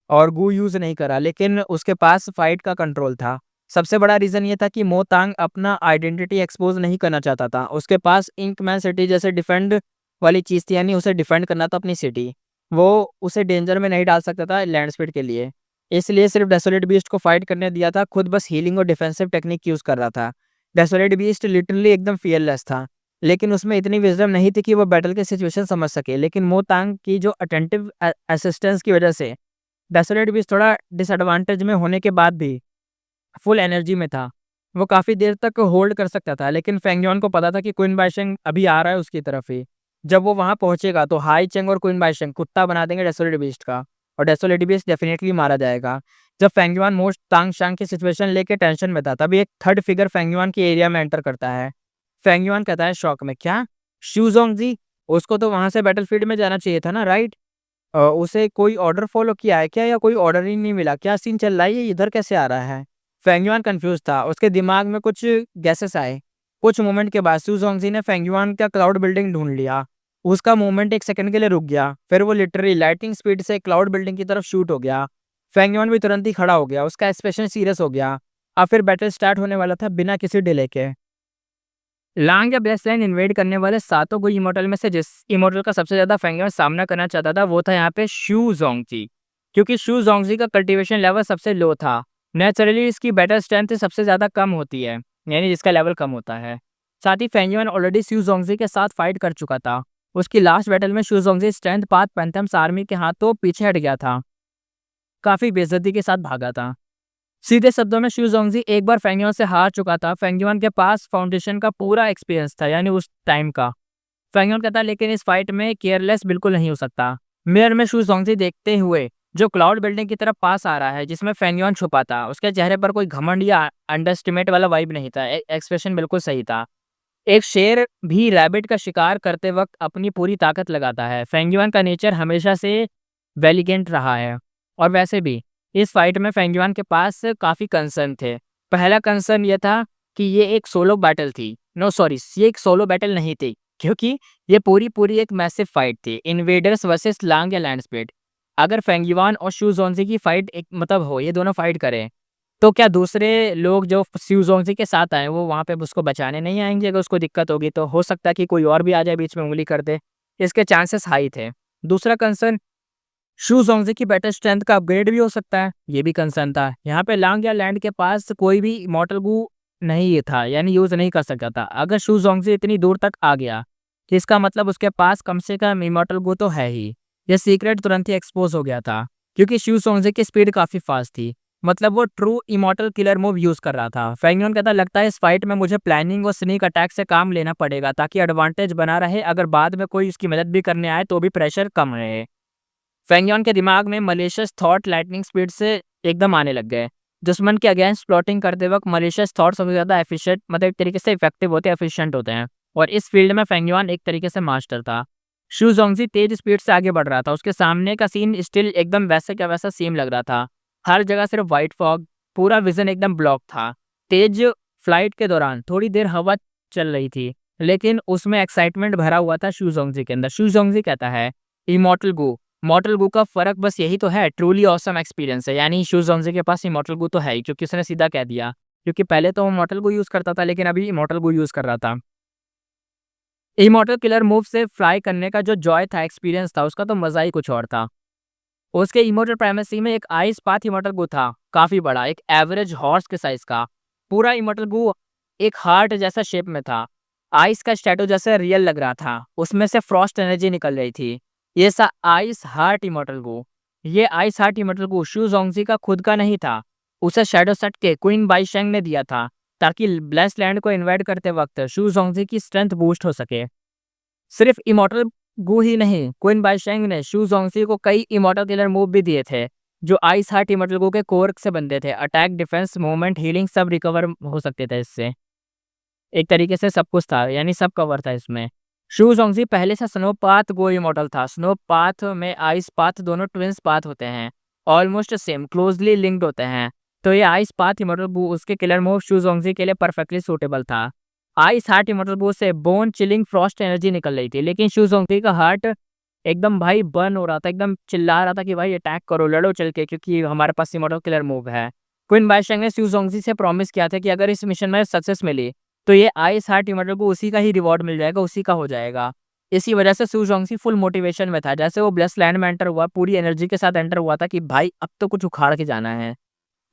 Speaker 1: और गू यूज नहीं करा, लेकिन उसके पास फाइट का कंट्रोल था। सबसे बड़ा रीजन ये था कि मो तांग अपना आइडेंटिटी एक्सपोज नहीं करना चाहता था। उसके पास इंकमैन सिटी जैसे डिफेंड वाली चीज थी, यानी उसे डिफेंड करना था अपनी सिटी। वो उसे डेंजर में नहीं डाल सकता था लैंड स्पीड के लिए, इसलिए सिर्फ डेसोलेट बीस्ट को फाइट करने दिया था। खुद बस हीलिंग और डिफेंसिव टेक्निक यूज कर रहा था। डेसोलेट बीस्ट लिटरली एकदम फियरलेस था, लेकिन उसमें इतनी विजडम नहीं थी कि वो बैटल के सिचुएशन समझ सके। लेकिन मो तांग की जो अटेंटिव असिस्टेंस की वजह से डेसोलेट बीस्ट थोड़ा डिसएडवांटेज में होने के बाद भी फुल एनर्जी में था। वो काफ़ी देर तक होल्ड कर सकता था, लेकिन फेंग युआन को पता था कि क्वीन बाईशेंग अभी आ रहा है उसकी तरफ ही। जब वो वहाँ पहुँचेगा तो हाई चेंग और क्वीन बाईशेंग कुत्ता बना देंगे डेसोलेट बीस्ट का और डेसोलेट बीस्ट डेफिनेटली मारा जाएगा। जब फेंग युआन मोस्ट तांग शांग की सिचुएशन लेके टेंशन में था, तभी एक थर्ड फिगर फेंग युआन की एरिया में एंटर करता है। फेंग युआन कहता है शॉक में, क्या शूजोंग जी? उसको तो वहाँ से बैटलफील्ड में जाना चाहिए था ना, राइट? उसे कोई ऑर्डर फॉलो किया है क्या या कोई ऑर्डर ही नहीं मिला? क्या सीन चल रहा है? ये इधर कैसे आ रहा है? फेंग युआन कंफ्यूज था। उसके दिमाग में कुछ गैसेस आए। कुछ मोमेंट के बाद सू जोंगजी ने फेंग युआन का क्लाउड बिल्डिंग ढूंढ लिया। उसका मूवमेंट एक सेकंड के लिए रुक गया, फिर वो लिटरली लाइटिंग स्पीड से क्लाउड बिल्डिंग की तरफ शूट हो गया। फेंग युआन भी तुरंत ही खड़ा हो गया, उसका एक्सप्रेशन सीरियस हो गया। अब फिर बैटल स्टार्ट होने वाला था बिना किसी डिले के। लांग या ब्लेस लाइन इन्वेड करने वाले सातों को इमोर्टल में से जिस इमोर्टल का सबसे ज़्यादा फेंगियन सामना करना चाहता था वो था यहाँ पे शू ज़ोंगजी। क्योंकि शू ज़ोंगजी का कल्टीवेशन लेवल सबसे लो था। नेचुरली इसकी बैटल स्ट्रेंथ सबसे ज़्यादा कम होती है, यानी जिसका लेवल कम होता है। साथ ही फेंगियन ऑलरेडी शू ज़ोंगजी के साथ फाइट कर चुका था। उसकी लास्ट बैटल में शू ज़ोंगजी स्ट्रेंथ पाथ पैंथम्स आर्मी के हाथों पीछे हट गया था। काफ़ी बेइज्जती के साथ भागा था। सीधे शब्दों में शू ज़ोंगजी एक बार फेंगियन से हार चुका था। फेंगियन के पास फाउंडेशन का पूरा एक्सपीरियंस था, यानी उस टाइम का। फेंगियन कहता लेकिन इस फाइट में केयरलेस बिल्कुल नहीं हो सकता। मिरर में शू ज़ोंगजी देखते हुए जो क्लाउड बिल्डिंग की तरफ पास आ रहा है जिसमें फेंगियन छुपा था, उसके चेहरे पर कोई घमंड या अंडरस्टिमेट वाला वाइब नहीं था। एक्सप्रेशन बिल्कुल सही था। एक शेर भी रैबिट का शिकार करते वक्त अपनी पूरी ताकत लगाता है। फेंगियन का नेचर हमेशा से वेलिगेंट रहा है। और वैसे भी इस फाइट में फेंगियन के पास काफ़ी कंसर्न थे। पहला कंसर्न ये था कि ये एक सोलो बैटल थी। नो सॉरी, ये एक सोलो बैटल नहीं थी, क्योंकि ये पूरी एक मैसिव फाइट थी, इन्वेडर्स वर्सेस लांग या लैंडस्पीड। अगर फेंगियन और शू ज़ोंगजी की फाइट एक मतलब हो, ये दोनों फाइट करें, तो क्या दूसरे लोग जो शू ज़ोंगजी के साथ आए वो वहाँ पे उसको बचाने नहीं आएंगे? अगर उसको दिक्कत होगी तो हो सकता है कि कोई और भी आ जाए बीच में उंगली कर दे। इसके चांसेस हाई थे। दूसरा कंसर्न, शू ज़ोंगजी की बैटल स्ट्रेंथ का अपग्रेड भी हो सकता है, ये भी कंसर्न था। यहाँ पे लांग या लैंड के पास कोई भी इमॉर्टल गू नहीं ये था, यानी यूज़ नहीं कर सकता था। अगर शू ज़ोंगजी इतनी दूर तक आ गया तो इसका मतलब उसके पास कम से कम इमॉर्टल गू तो है ही। यह सीक्रेट तुरंत ही एक्सपोज हो गया था, क्योंकि शू ज़ोंगजी की स्पीड काफ़ी फास्ट थी। मतलब वो true immortal killer move use कर रहा था। फेंगियन कहता लगता है इस फाइट में मुझे प्लानिंग और स्नीक अटैक से काम लेना पड़ेगा ताकि एडवांटेज बना रहे। अगर बाद में कोई उसकी मदद भी करने आए तो भी प्रेशर कम रहे। फेंगियन के दिमाग में मलिशियस थॉट लाइटनिंग स्पीड से एकदम आने लग गए। दुश्मन के अगेंस्ट प्लॉटिंग करते वक्त मलिशियस थॉट सबसे ज़्यादा एफिशिएंट मतलब एक तरीके से इफेक्टिव होते हैं, एफिशिएंट होते हैं। और इस फील्ड में फेंगियन एक तरीके से मास्टर था। शू ज़ोंगजी तेज स्पीड से आगे बढ़ रहा था। उसके सामने का सीन स्टिल एकदम वैसे का वैसा सेम लग रहा था। हर जगह सिर्फ वाइट फॉग, पूरा विजन एकदम ब्लॉक था। तेज फ्लाइट के दौरान थोड़ी देर हवा चल रही थी, लेकिन उसमें एक्साइटमेंट भरा हुआ था शू ज़ोंगजी के अंदर। शू ज़ोंगजी कहता है इमॉर्टल गो मॉर्टल गू का फ़र्क बस यही तो है, ट्रूली ऑसम एक्सपीरियंस है। यानी शू ज़ोंगजी के पास इमॉर्टल गू तो है ही, क्योंकि उसने सीधा कह दिया। क्योंकि पहले तो वो मॉर्टल गू यूज़ करता था, लेकिन अभी इमॉर्टल गू यूज़ कर रहा था। इमॉर्टल किलर मूव से फ्लाई करने का जो जॉय था, एक्सपीरियंस था, उसका तो मज़ा ही कुछ और था। उसके इमॉर्टल प्राइमेसी में एक आइस पाथ इमॉर्टल गू था, काफ़ी बड़ा, एक एवरेज हॉर्स के साइज़ का। पूरा इमॉर्टल गू एक हार्ट जैसा शेप में था। आइस का स्टैटू जैसे रियल लग रहा था, उसमें से फ्रॉस्ट एनर्जी निकल रही थी। ये सा आइस हार्ट इमॉर्टल गू ये आइस हार्ट इमॉर्टल गू शू ज़ोंगजी का खुद का नहीं था। उसे शैडो सेट के क्वीन बाईशेंग ने दिया था, ताकि ब्लेस लैंड को इन्वाइट करते वक्त शू ज़ोंगजी की स्ट्रेंथ बूस्ट हो सके। सिर्फ इमॉर्टल गू ही नहीं, क्वीन बाईशेंग ने शू ज़ोंगजी को कई इमॉर्टल किलर मूव भी दिए थे, जो आइस हार्ट इमॉर्टल गू के कोर से बनते थे। अटैक, डिफेंस, मूवमेंट, हीलिंग सब रिकवर हो सकते थे इससे। एक तरीके से सब कुछ था, यानी सब कवर था इसमें। शू ज़ोंगजी पहले से स्नो पाथ गो इमॉर्टल था। स्नो पाथ में आइस पाथ दोनों ट्विन्स पाथ होते हैं, ऑलमोस्ट सेम, क्लोजली लिंक्ड होते हैं। तो ये आइस पाथ इमॉर्टल गू उसके किलर मूव शू ज़ोंगजी के लिए परफेक्टली सूटेबल था। आइस हार्ट इमॉर्टल गू से बोन चिलिंग फ्रॉस्ट एनर्जी निकल रही थी, लेकिन शू ज़ोंगजी का हार्ट एकदम भाई बर्न हो रहा था, एकदम चिल्ला रहा था कि भाई अटैक करो, लड़ो चल के, क्योंकि हमारे पास इमॉर्टल किलर मूव है। क्वीन बाईशेंग ने शू ज़ोंगजी से प्रॉमिस किया था कि अगर इस मिशन में सक्सेस मिली तो ये आइस हार्ट इमॉर्टल को उसी का ही रिवॉर्ड मिल जाएगा, उसी का हो जाएगा। इसी वजह से शू ज़ोंगजी फुल मोटिवेशन में था। जैसे वो ब्लेस लैंड में एंटर हुआ, पूरी एनर्जी के साथ एंटर हुआ था कि भाई अब तो कुछ उखाड़ के जाना है।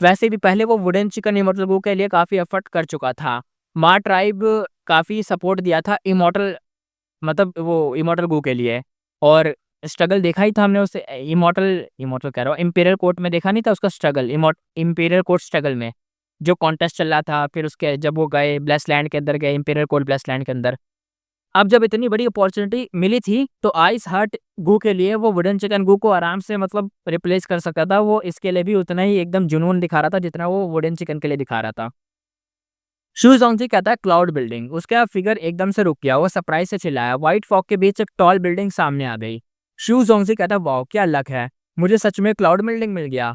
Speaker 1: वैसे भी पहले वो वुडन चिकन इमॉर्टल गू के लिए काफ़ी एफर्ट कर चुका था। माँ ट्राइब काफ़ी सपोर्ट दिया था इमॉर्टल मतलब वो इमॉर्टल गू के लिए, और स्ट्रगल देखा ही था हमने उसे इमॉर्टल इमॉर्टल कह रहा हूँ, इम्पीरियल कोर्ट में देखा नहीं था उसका स्ट्रगल, इम्पीरियल कोर्ट स्ट्रगल में जो कॉन्टेस्ट चल रहा था। फिर उसके जब वो गए ब्लेस लैंड के अंदर, गए इम्पीरियल कोर्ट ब्लेस लैंड के अंदर। अब जब इतनी बड़ी अपॉर्चुनिटी मिली थी तो आइस हार्ट गू के लिए वो वुडन चिकन गू को आराम से मतलब रिप्लेस कर सकता था। वो इसके लिए भी उतना ही एकदम जुनून दिखा रहा था जितना वो वुडन चिकन के लिए दिखा रहा था। शू ज़ोंगजी कहता है क्लाउड बिल्डिंग। उसका फिगर एकदम से रुक गया, वो सरप्राइज से चिल्लाया। व्हाइट फॉग के बीच एक टॉल बिल्डिंग सामने आ गई। शू ज़ोंगजी कहता है वाओ क्या लक है, मुझे सच में क्लाउड बिल्डिंग मिल गया।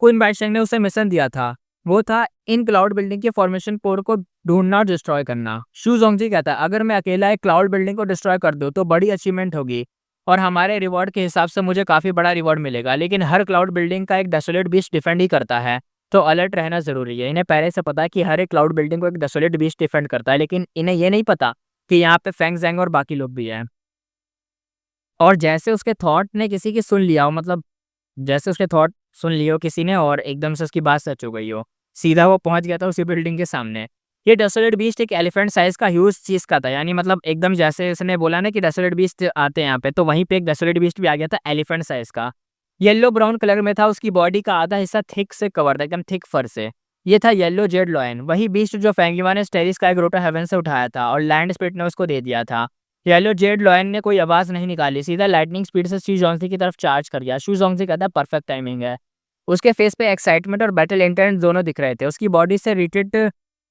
Speaker 1: क्वीन बाईशेंग ने उसे मिशन दिया था, वो था इन क्लाउड बिल्डिंग के फॉर्मेशन कोर को ढूंढना और डिस्ट्रॉय करना। शू ज़ोंगजी कहता है अगर मैं अकेला एक क्लाउड बिल्डिंग को डिस्ट्रॉय कर दूं तो बड़ी अचीवमेंट होगी और हमारे रिवॉर्ड के हिसाब से मुझे काफ़ी बड़ा रिवॉर्ड मिलेगा, लेकिन हर क्लाउड बिल्डिंग का एक डेसोलेट बीच डिफेंड ही करता है। तो अलर्ट रहना ज़रूरी है। इन्हें पहले से पता है कि हर एक क्लाउड बिल्डिंग को एक डेसोलेट बीस्ट डिफेंड करता है, लेकिन इन्हें ये नहीं पता कि यहाँ पे फेंग ज़ैंग और बाकी लोग भी हैं। और जैसे उसके थॉट ने किसी की सुन लिया हो, मतलब जैसे उसके थॉट सुन लिए हो किसी ने और एकदम से उसकी बात सच हो गई हो, सीधा वो पहुँच गया था उसी बिल्डिंग के सामने। ये डेसोलेट बीस्ट एक एलिफेंट साइज़ का ह्यूज चीज़ का था, यानी मतलब एकदम जैसे इसने बोला ना कि डेसोलेट बीस्ट आते हैं यहाँ पे, तो वहीं पे एक डेसोलेट बीस्ट भी आ गया था एलिफेंट साइज़ का। येलो ब्राउन कलर में था, उसकी बॉडी का आधा हिस्सा थिक से कवर था, एकदम थिक फर से। ये था येलो जेड लॉयन, वही बीस्ट जो फेंगिवा ने स्टेरिस का एक रोटा हेवन से उठाया था और लैंड स्पिरिट ने उसको दे दिया था। येलो जेड लॉयन ने कोई आवाज़ नहीं निकाली, सीधा लाइटनिंग स्पीड से शी जोंगजी की तरफ चार्ज कर गया। शू जोंगजी कहता है परफेक्ट टाइमिंग है। उसके फेस पे एक्साइटमेंट और बैटल इंटेंट दोनों दिख रहे थे। उसकी बॉडी से रिट्रीट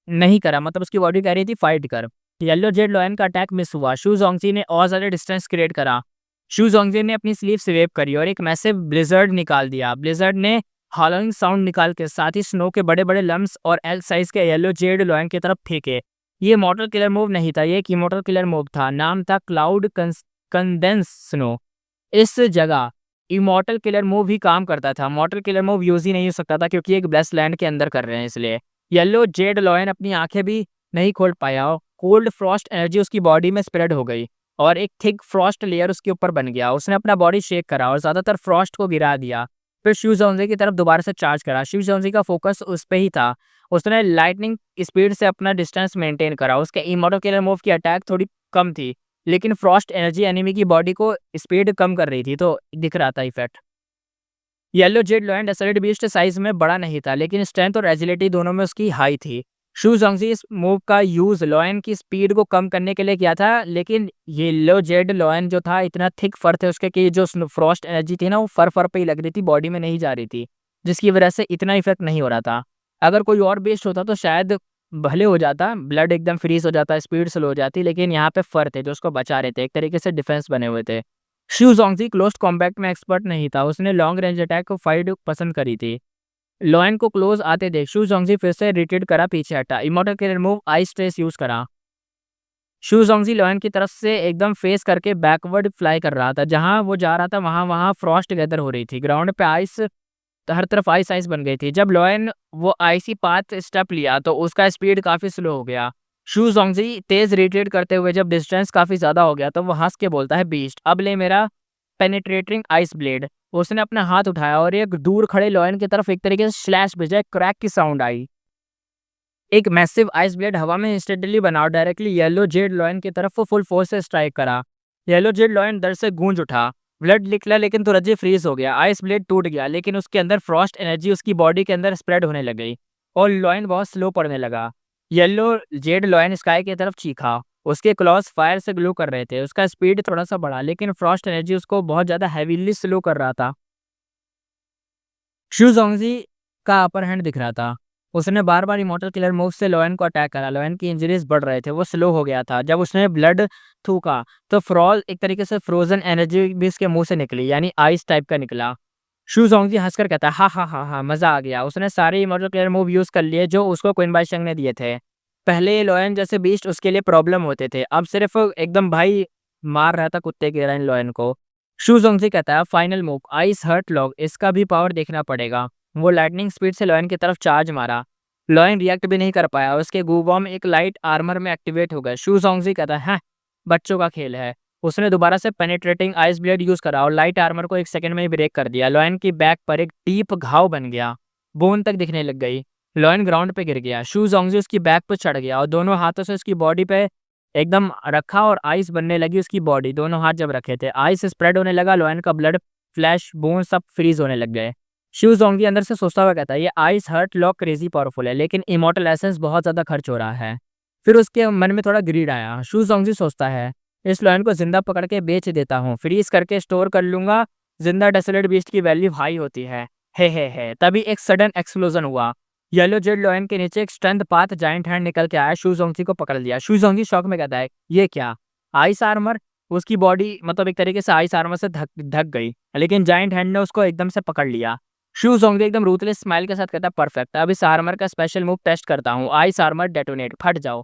Speaker 1: नहीं करा, मतलब उसकी बॉडी कह रही थी फाइट कर। येलो जेड लॉयन का अटैक मिस हुआ। शू जोंगजी ने और ज़्यादा डिस्टेंस क्रिएट करा। शू जोंगजी ने अपनी स्लीव से वेव करी और एक मैसिव ब्लिज़र्ड निकाल दिया। ब्लिज़र्ड ने हॉलोइंग साउंड निकाल के साथ ही स्नो के बड़े-बड़े लम्प्स और एल साइज़ के येलो जेड लॉयन की तरफ फेंके। ये मॉर्टल किलर मूव नहीं था, ये एक इमॉर्टल किलर मूव था। नाम था क्लाउड कंडेंस स्नो। इस जगह इमॉर्टल किलर मूव ही काम करता था। मॉर्टल किलर मूव यूज़ ही नहीं हो सकता था क्योंकि एक ब्लेस्ड लैंड के अंदर कर रहे हैं इसलिए। येलो जेड लॉयन अपनी आँखें भी नहीं खोल पाया और कोल्ड फ्रॉस्ट एनर्जी उसकी बॉडी में स्प्रेड हो गई और एक थिक फ्रॉस्ट लेयर उसके ऊपर बन गया। उसने अपना बॉडी शेक करा और ज़्यादातर फ्रॉस्ट को गिरा दिया। फिर शिव जोंजी की तरफ दोबारा से चार्ज करा। शिव जोंजी का फोकस उस पे ही था। उसने लाइटनिंग स्पीड से अपना डिस्टेंस मेंटेन करा। उसके इमॉर्टल किलर मूव की अटैक थोड़ी कम थी, लेकिन फ्रॉस्ट एनर्जी एनिमी की बॉडी को स्पीड कम कर रही थी, तो दिख रहा था effect. Yellow Z lion desolate beast size में बड़ा नहीं था, लेकिन स्ट्रेंथ और एजिलिटी दोनों में उसकी हाई थी। शू जोंगजी इस मूव का यूज लॉयन की स्पीड को कम करने के लिए किया था, लेकिन येलो जेड लॉयन जो था इतना थिक फर थे उसके कि जो फ्रॉस्ट एनर्जी थी ना वो फर पे ही लग रही थी, बॉडी में नहीं जा रही थी, जिसकी वजह से इतना इफेक्ट नहीं हो रहा था। अगर कोई और बेस्ट होता तो शायद भले हो जाता, ब्लड एकदम फ्रीज हो जाता, स्पीड स्लो हो जाती, लेकिन यहाँ पे फर थे जो उसको बचा रहे थे, एक तरीके से डिफेंस बने हुए थे। शिव जोंगजी क्लोज कॉम्बैट में एक्सपर्ट नहीं था, उसने लॉन्ग रेंज अटैक को फाइट पसंद करी थी। लॉयन को क्लोज आते देख शू जोंगजी फिर से रिट्रीट करा, पीछे हटा, immortal killer move I stress use करा। शू जोंगजी लॉयन की तरफ से एकदम फेस करके बैकवर्ड फ्लाई कर रहा था। जहां वो जा रहा था वहां वहां फ्रॉस्ट गैदर हो रही थी, ग्राउंड पे आइस, हर तरफ आइस आइस बन गई थी। जब लॉयन वो आइसी पाथ स्टेप लिया तो उसका स्पीड काफी स्लो हो गया। शू जोंगजी तेज रिट्रीट करते हुए जब डिस्टेंस काफी ज्यादा हो गया तो वो हंस के बोलता है बीस्ट, अब ले मेरा पेनिट्रेटिंग आइस ब्लेड। उसने अपना हाथ उठाया और एक दूर खड़े लॉयन की तरफ एक तरीके से स्लैश भेजा, एक क्रैक की साउंड आई। एक मैसिव आइस ब्लेड हवा में इंस्टेंटली बना और डायरेक्टली येलो जेड लॉयन की तरफ वो फुल फोर्स से स्ट्राइक करा। येलो जेड लॉयन डर से गूंज उठा, ब्लड निकला लेकिन तुरंत ही फ्रीज हो गया। आइस ब्लेड टूट गया लेकिन उसके अंदर फ्रॉस्ट एनर्जी उसकी बॉडी के अंदर स्प्रेड होने लग गई और लॉयन बहुत स्लो पड़ने लगा। येलो जेड लॉयन स्काई की तरफ चीखा, उसके क्लॉज फायर से ग्लो कर रहे थे। उसका स्पीड थोड़ा सा बढ़ा लेकिन फ्रॉस्ट एनर्जी उसको बहुत ज़्यादा हैवीली स्लो कर रहा था। शू जोंगजी का अपर हैंड दिख रहा था। उसने बार-बार इमॉर्टल किलर मूव से लॉयन को अटैक करा। लॉयन की इंजरीज बढ़ रहे थे, वो स्लो हो गया था। जब उसने ब्लड थूका तो फ्रॉल एक तरीके से फ्रोजन एनर्जी भी उसके मुंह से निकली, यानी आइस टाइप का निकला। शू जोंगजी हंसकर कहता है, हा मजा आ गया। उसने सारे इमॉर्टल किलर मूव यूज कर लिए जो उसको क्वीन बाईशंग ने दिए थे। पहले ये लॉयन जैसे बीस्ट उसके लिए प्रॉब्लम होते थे, अब सिर्फ एकदम भाई मार रहा था कुत्ते की तरह इन लॉयन को। शू जोंगजी कहता है final move ice heart lock, इसका भी पावर देखना पड़ेगा। वो लाइटनिंग स्पीड से लॉयन की तरफ चार्ज मारा। लॉयन रिएक्ट भी नहीं कर पाया, उसके गूबॉम एक लाइट आर्मर में एक्टिवेट हो गए। शू जोंगजी कहता है बच्चों का खेल है। उसने दोबारा से पेनिट्रेटिंग आइस ब्लेड यूज करा और लाइट आर्मर को एक सेकंड में ही ब्रेक कर दिया। लॉयन की बैक पर एक डीप घाव बन गया, बोन तक दिखने लग गई। लॉयन ग्राउंड पे गिर गया। शू जोंगजी उसकी बैक पर चढ़ गया और दोनों हाथों से उसकी बॉडी पे एकदम रखा और आइस बनने लगी उसकी बॉडी। दोनों हाथ जब रखे थे आइस स्प्रेड होने लगा, लॉयन का ब्लड फ्लैश बोन सब फ्रीज होने लग गए। शिव जोंगी अंदर से सोचता हुआ कहता है ये ice heart lock crazy powerful है, लेकिन इमॉर्टल एसेंस बहुत ज्यादा खर्च हो रहा है। फिर उसके मन में थोड़ा ग्रीड आया। शू जोंगी सोचता है इस लॉयन को जिंदा पकड़ के बेच देता हूँ, फ्रीज करके स्टोर कर लूंगा। जिंदा डेसोलेट बीस्ट की वैल्यू हाई होती है। हे तभी एक सडन एक्सप्लोजन हुआ। येलो जेड लॉयन के नीचे एक स्ट्रेंथ पाथ जाइंट हैंड निकल के आया, शू जोंगी को पकड़ लिया। शू जोंगी शॉक में कहता है ये क्या, आइस आर्मर। उसकी बॉडी मतलब एक तरीके से आइस आर्मर से ढक गई, लेकिन जाइंट हैंड ने उसको एकदम से पकड़ लिया। शू जोंगी एकदम रूथलेस स्माइल के साथ कहता है परफेक्ट, अब इस आर्मर का स्पेशल मूव टेस्ट करता हूँ। आइस आर्मर डेटोनेट, फट जाओ।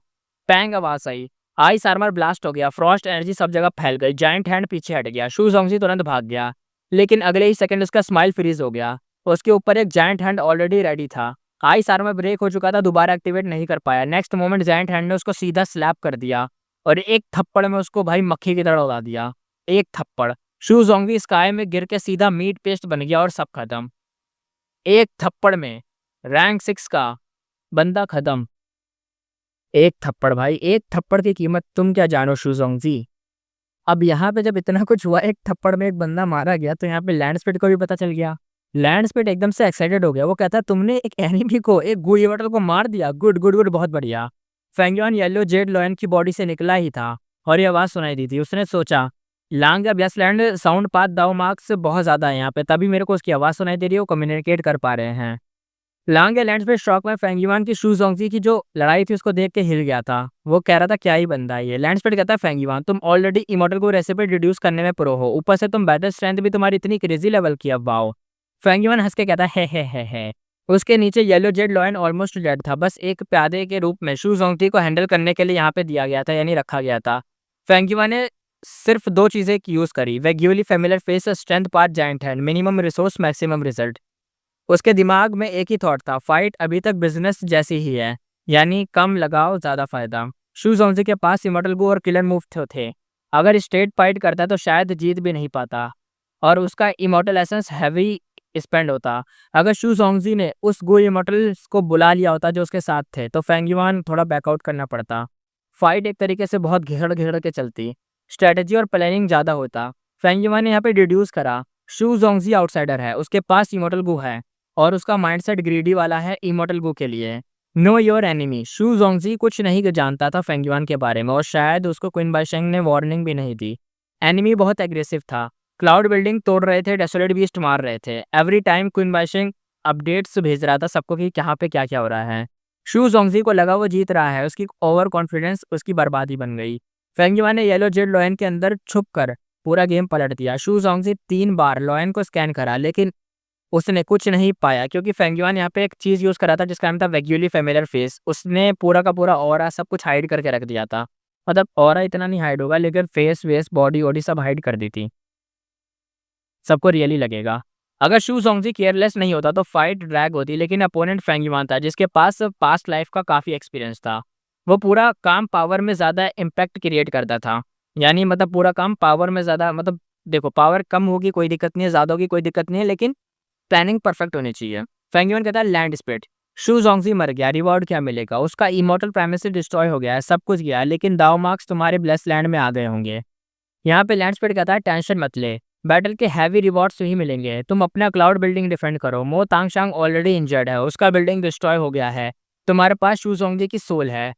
Speaker 1: पैंग आवाज आई, आइस आर्मर ब्लास्ट हो गया, फ्रॉस्ट एनर्जी सब जगह फैल गई, जाइंट हैंड पीछे हट गया। शू जोंगी तुरंत भाग गया, लेकिन अगले ही सेकंड उसका स्माइल फ्रीज हो गया। उसके ऊपर एक जाइंट हैंड ऑलरेडी रेडी था। आइस आर्मर ब्रेक हो चुका था, दोबारा एक्टिवेट नहीं कर पाया। नेक्स्ट मोमेंट जायंट हैंड ने उसको सीधा स्लैप कर दिया और एक थप्पड़ में उसको भाई मक्खी की तरह उड़ा दिया। एक थप्पड़। शू ज़ोंगी स्काई में गिर के सीधा मीट पेस्ट बन गया और सब खत्म। एक थप्पड़ में रैंक 6 का बंदा खत्म। एक थप्पड़ भाई, एक थप्पड़ की कीमत तुम क्या जानो शू ज़ोंगजी। अब यहाँ पे जब इतना कुछ हुआ, एक थप्पड़ में एक बंदा मारा गया, तो यहाँ पे लैंड स्पीड को भी पता चल गया। लैंड स्पीड एकदम से एक्साइटेड हो गया। वो कहता है तुमने एक एनिमी को, एक गुई बटल को मार दिया। गुड गुड गुड, बहुत बढ़िया। फेंगयुआन येलो जेड लॉयन की बॉडी से निकला ही था और ये आवाज़ सुनाई दी थी। उसने सोचा लांग या ब्लेसलैंड साउंड पाथ दाओ मार्क्स बहुत ज़्यादा है यहाँ पे, तभी मेरे को उसकी आवाज़ सुनाई दे रही है, वो कम्युनिकेट कर पा रहे हैं। लांग या लैंड स्पीड शॉक में फेंगयुआन की शू ज़ोंगजी की जो लड़ाई थी उसको देख के हिल गया था। वो कह रहा था क्या ही बंदा है ये। लैंड स्पीड कहता है फेंगयुआन तुम ऑलरेडी इमॉर्टल को रेसिपी रिड्यूस करने में प्रो हो, ऊपर से तुम बैटल स्ट्रेंथ भी तुम्हारी इतनी क्रेजी लेवल की, अब वाओ। फेंगयुआन हंस के कहता है। उसके नीचे yellow Z lion almost dead था, बस एक प्यादे के रूप में शू ज़ोंगजी को हैंडल करने के लिए यहाँ पे दिया गया था, यानी रखा गया था। फेंगयुआन ने सिर्फ दो चीज़ें यूज़ करी, vaguely familiar face, strength part giant hand, minimum resource maximum result. उसके दिमाग में एक ही थॉट था, फाइट अभी तक बिजनेस जैसी ही है, यानी कम लगाओ ज़्यादा फायदा। शू ज़ोंगजी के पास इमॉर्टल गो और किलर मूव थे। अगर स्ट्रेट फाइट करता तो शायद जीत भी नहीं पाता और उसका इमॉर्टल एसेंस हैवी स्पेंड होता। अगर शू ज़ोंगजी ने उस गो इमॉर्टल्स को बुला लिया होता जो उसके साथ थे, तो फेंगयुआन थोड़ा बैकआउट करना पड़ता। फाइट एक तरीके से बहुत घिड़ घिड़ के चलती, स्ट्रेटेजी और प्लानिंग ज़्यादा होता। फेंगयुआन ने यहाँ पे डिड्यूस करा शू ज़ोंगजी आउटसाइडर है, उसके पास इमॉर्टल गो है और उसका माइंडसेट ग्रीडी वाला है इमॉर्टल गो के लिए। Know your enemy. Shu Zongji कुछ नहीं जानता था फेंगयुआन के बारे में और शायद उसको क्विन बाइशेंग ने वार्निंग भी नहीं दी। एनिमी बहुत एग्रेसिव था, क्लाउड बिल्डिंग तोड़ रहे थे, डेसोलेट बीस्ट मार रहे थे। एवरी टाइम क्विन बाइशेंग अपडेट्स भेज रहा था सबको कि कहाँ पे क्या क्या हो रहा है। शू ज़ोंगजी को लगा वो जीत रहा है, उसकी ओवर कॉन्फिडेंस उसकी बर्बादी बन गई। फेंगयुआन ने येलो जेड लॉयन के अंदर छुप कर पूरा गेम पलट दिया। शू ज़ोंगजी 3 बार लॉयन को स्कैन करा, लेकिन उसने कुछ नहीं पाया क्योंकि फेंगयुआन यहाँ पे एक चीज़ यूज़ करा था जिसका नाम था वेग्यूली फेमिलियर फेस। उसने पूरा का पूरा ऑरा सब कुछ हाइड करके रख दिया था। मतलब ऑरा इतना नहीं हाइड होगा, लेकिन फेस वेस बॉडी वॉडी सब हाइड कर दी थी, सबको रियली लगेगा। अगर शू ज़ोंगजी केयरलेस नहीं होता तो फाइट ड्रैग होती, लेकिन अपोनेंट फेंगयुआन था जिसके पास पास्ट लाइफ का काफ़ी एक्सपीरियंस था। वो पूरा काम पावर में ज़्यादा इम्पैक्ट क्रिएट करता था, यानी मतलब पूरा काम पावर में ज़्यादा, मतलब देखो पावर कम होगी कोई दिक्कत नहीं है, ज़्यादा होगी कोई दिक्कत नहीं है, लेकिन प्लानिंग परफेक्ट होनी चाहिए। फेंगयुआन कहता है लैंड स्पीड। शू ज़ोंगजी मर गया, रिवॉर्ड क्या मिलेगा? उसका इमॉर्टल प्रेमिस डिस्ट्रॉय हो गया है, सब कुछ गया है, लेकिन दाव मार्क्स तुम्हारे ब्लेस लैंड में आ गए होंगे। यहाँ पे लैंड स्पीड कहता है टेंशन मत ले, बैटल के हैवी रिवॉर्ड्स ही मिलेंगे, तुम अपना क्लाउड बिल्डिंग डिफेंड करो। मो तांगशांग ऑलरेडी इंजर्ड है, उसका बिल्डिंग डिस्ट्रॉय हो गया है। तुम्हारे पास शू ज़ोंगजी की सोल है,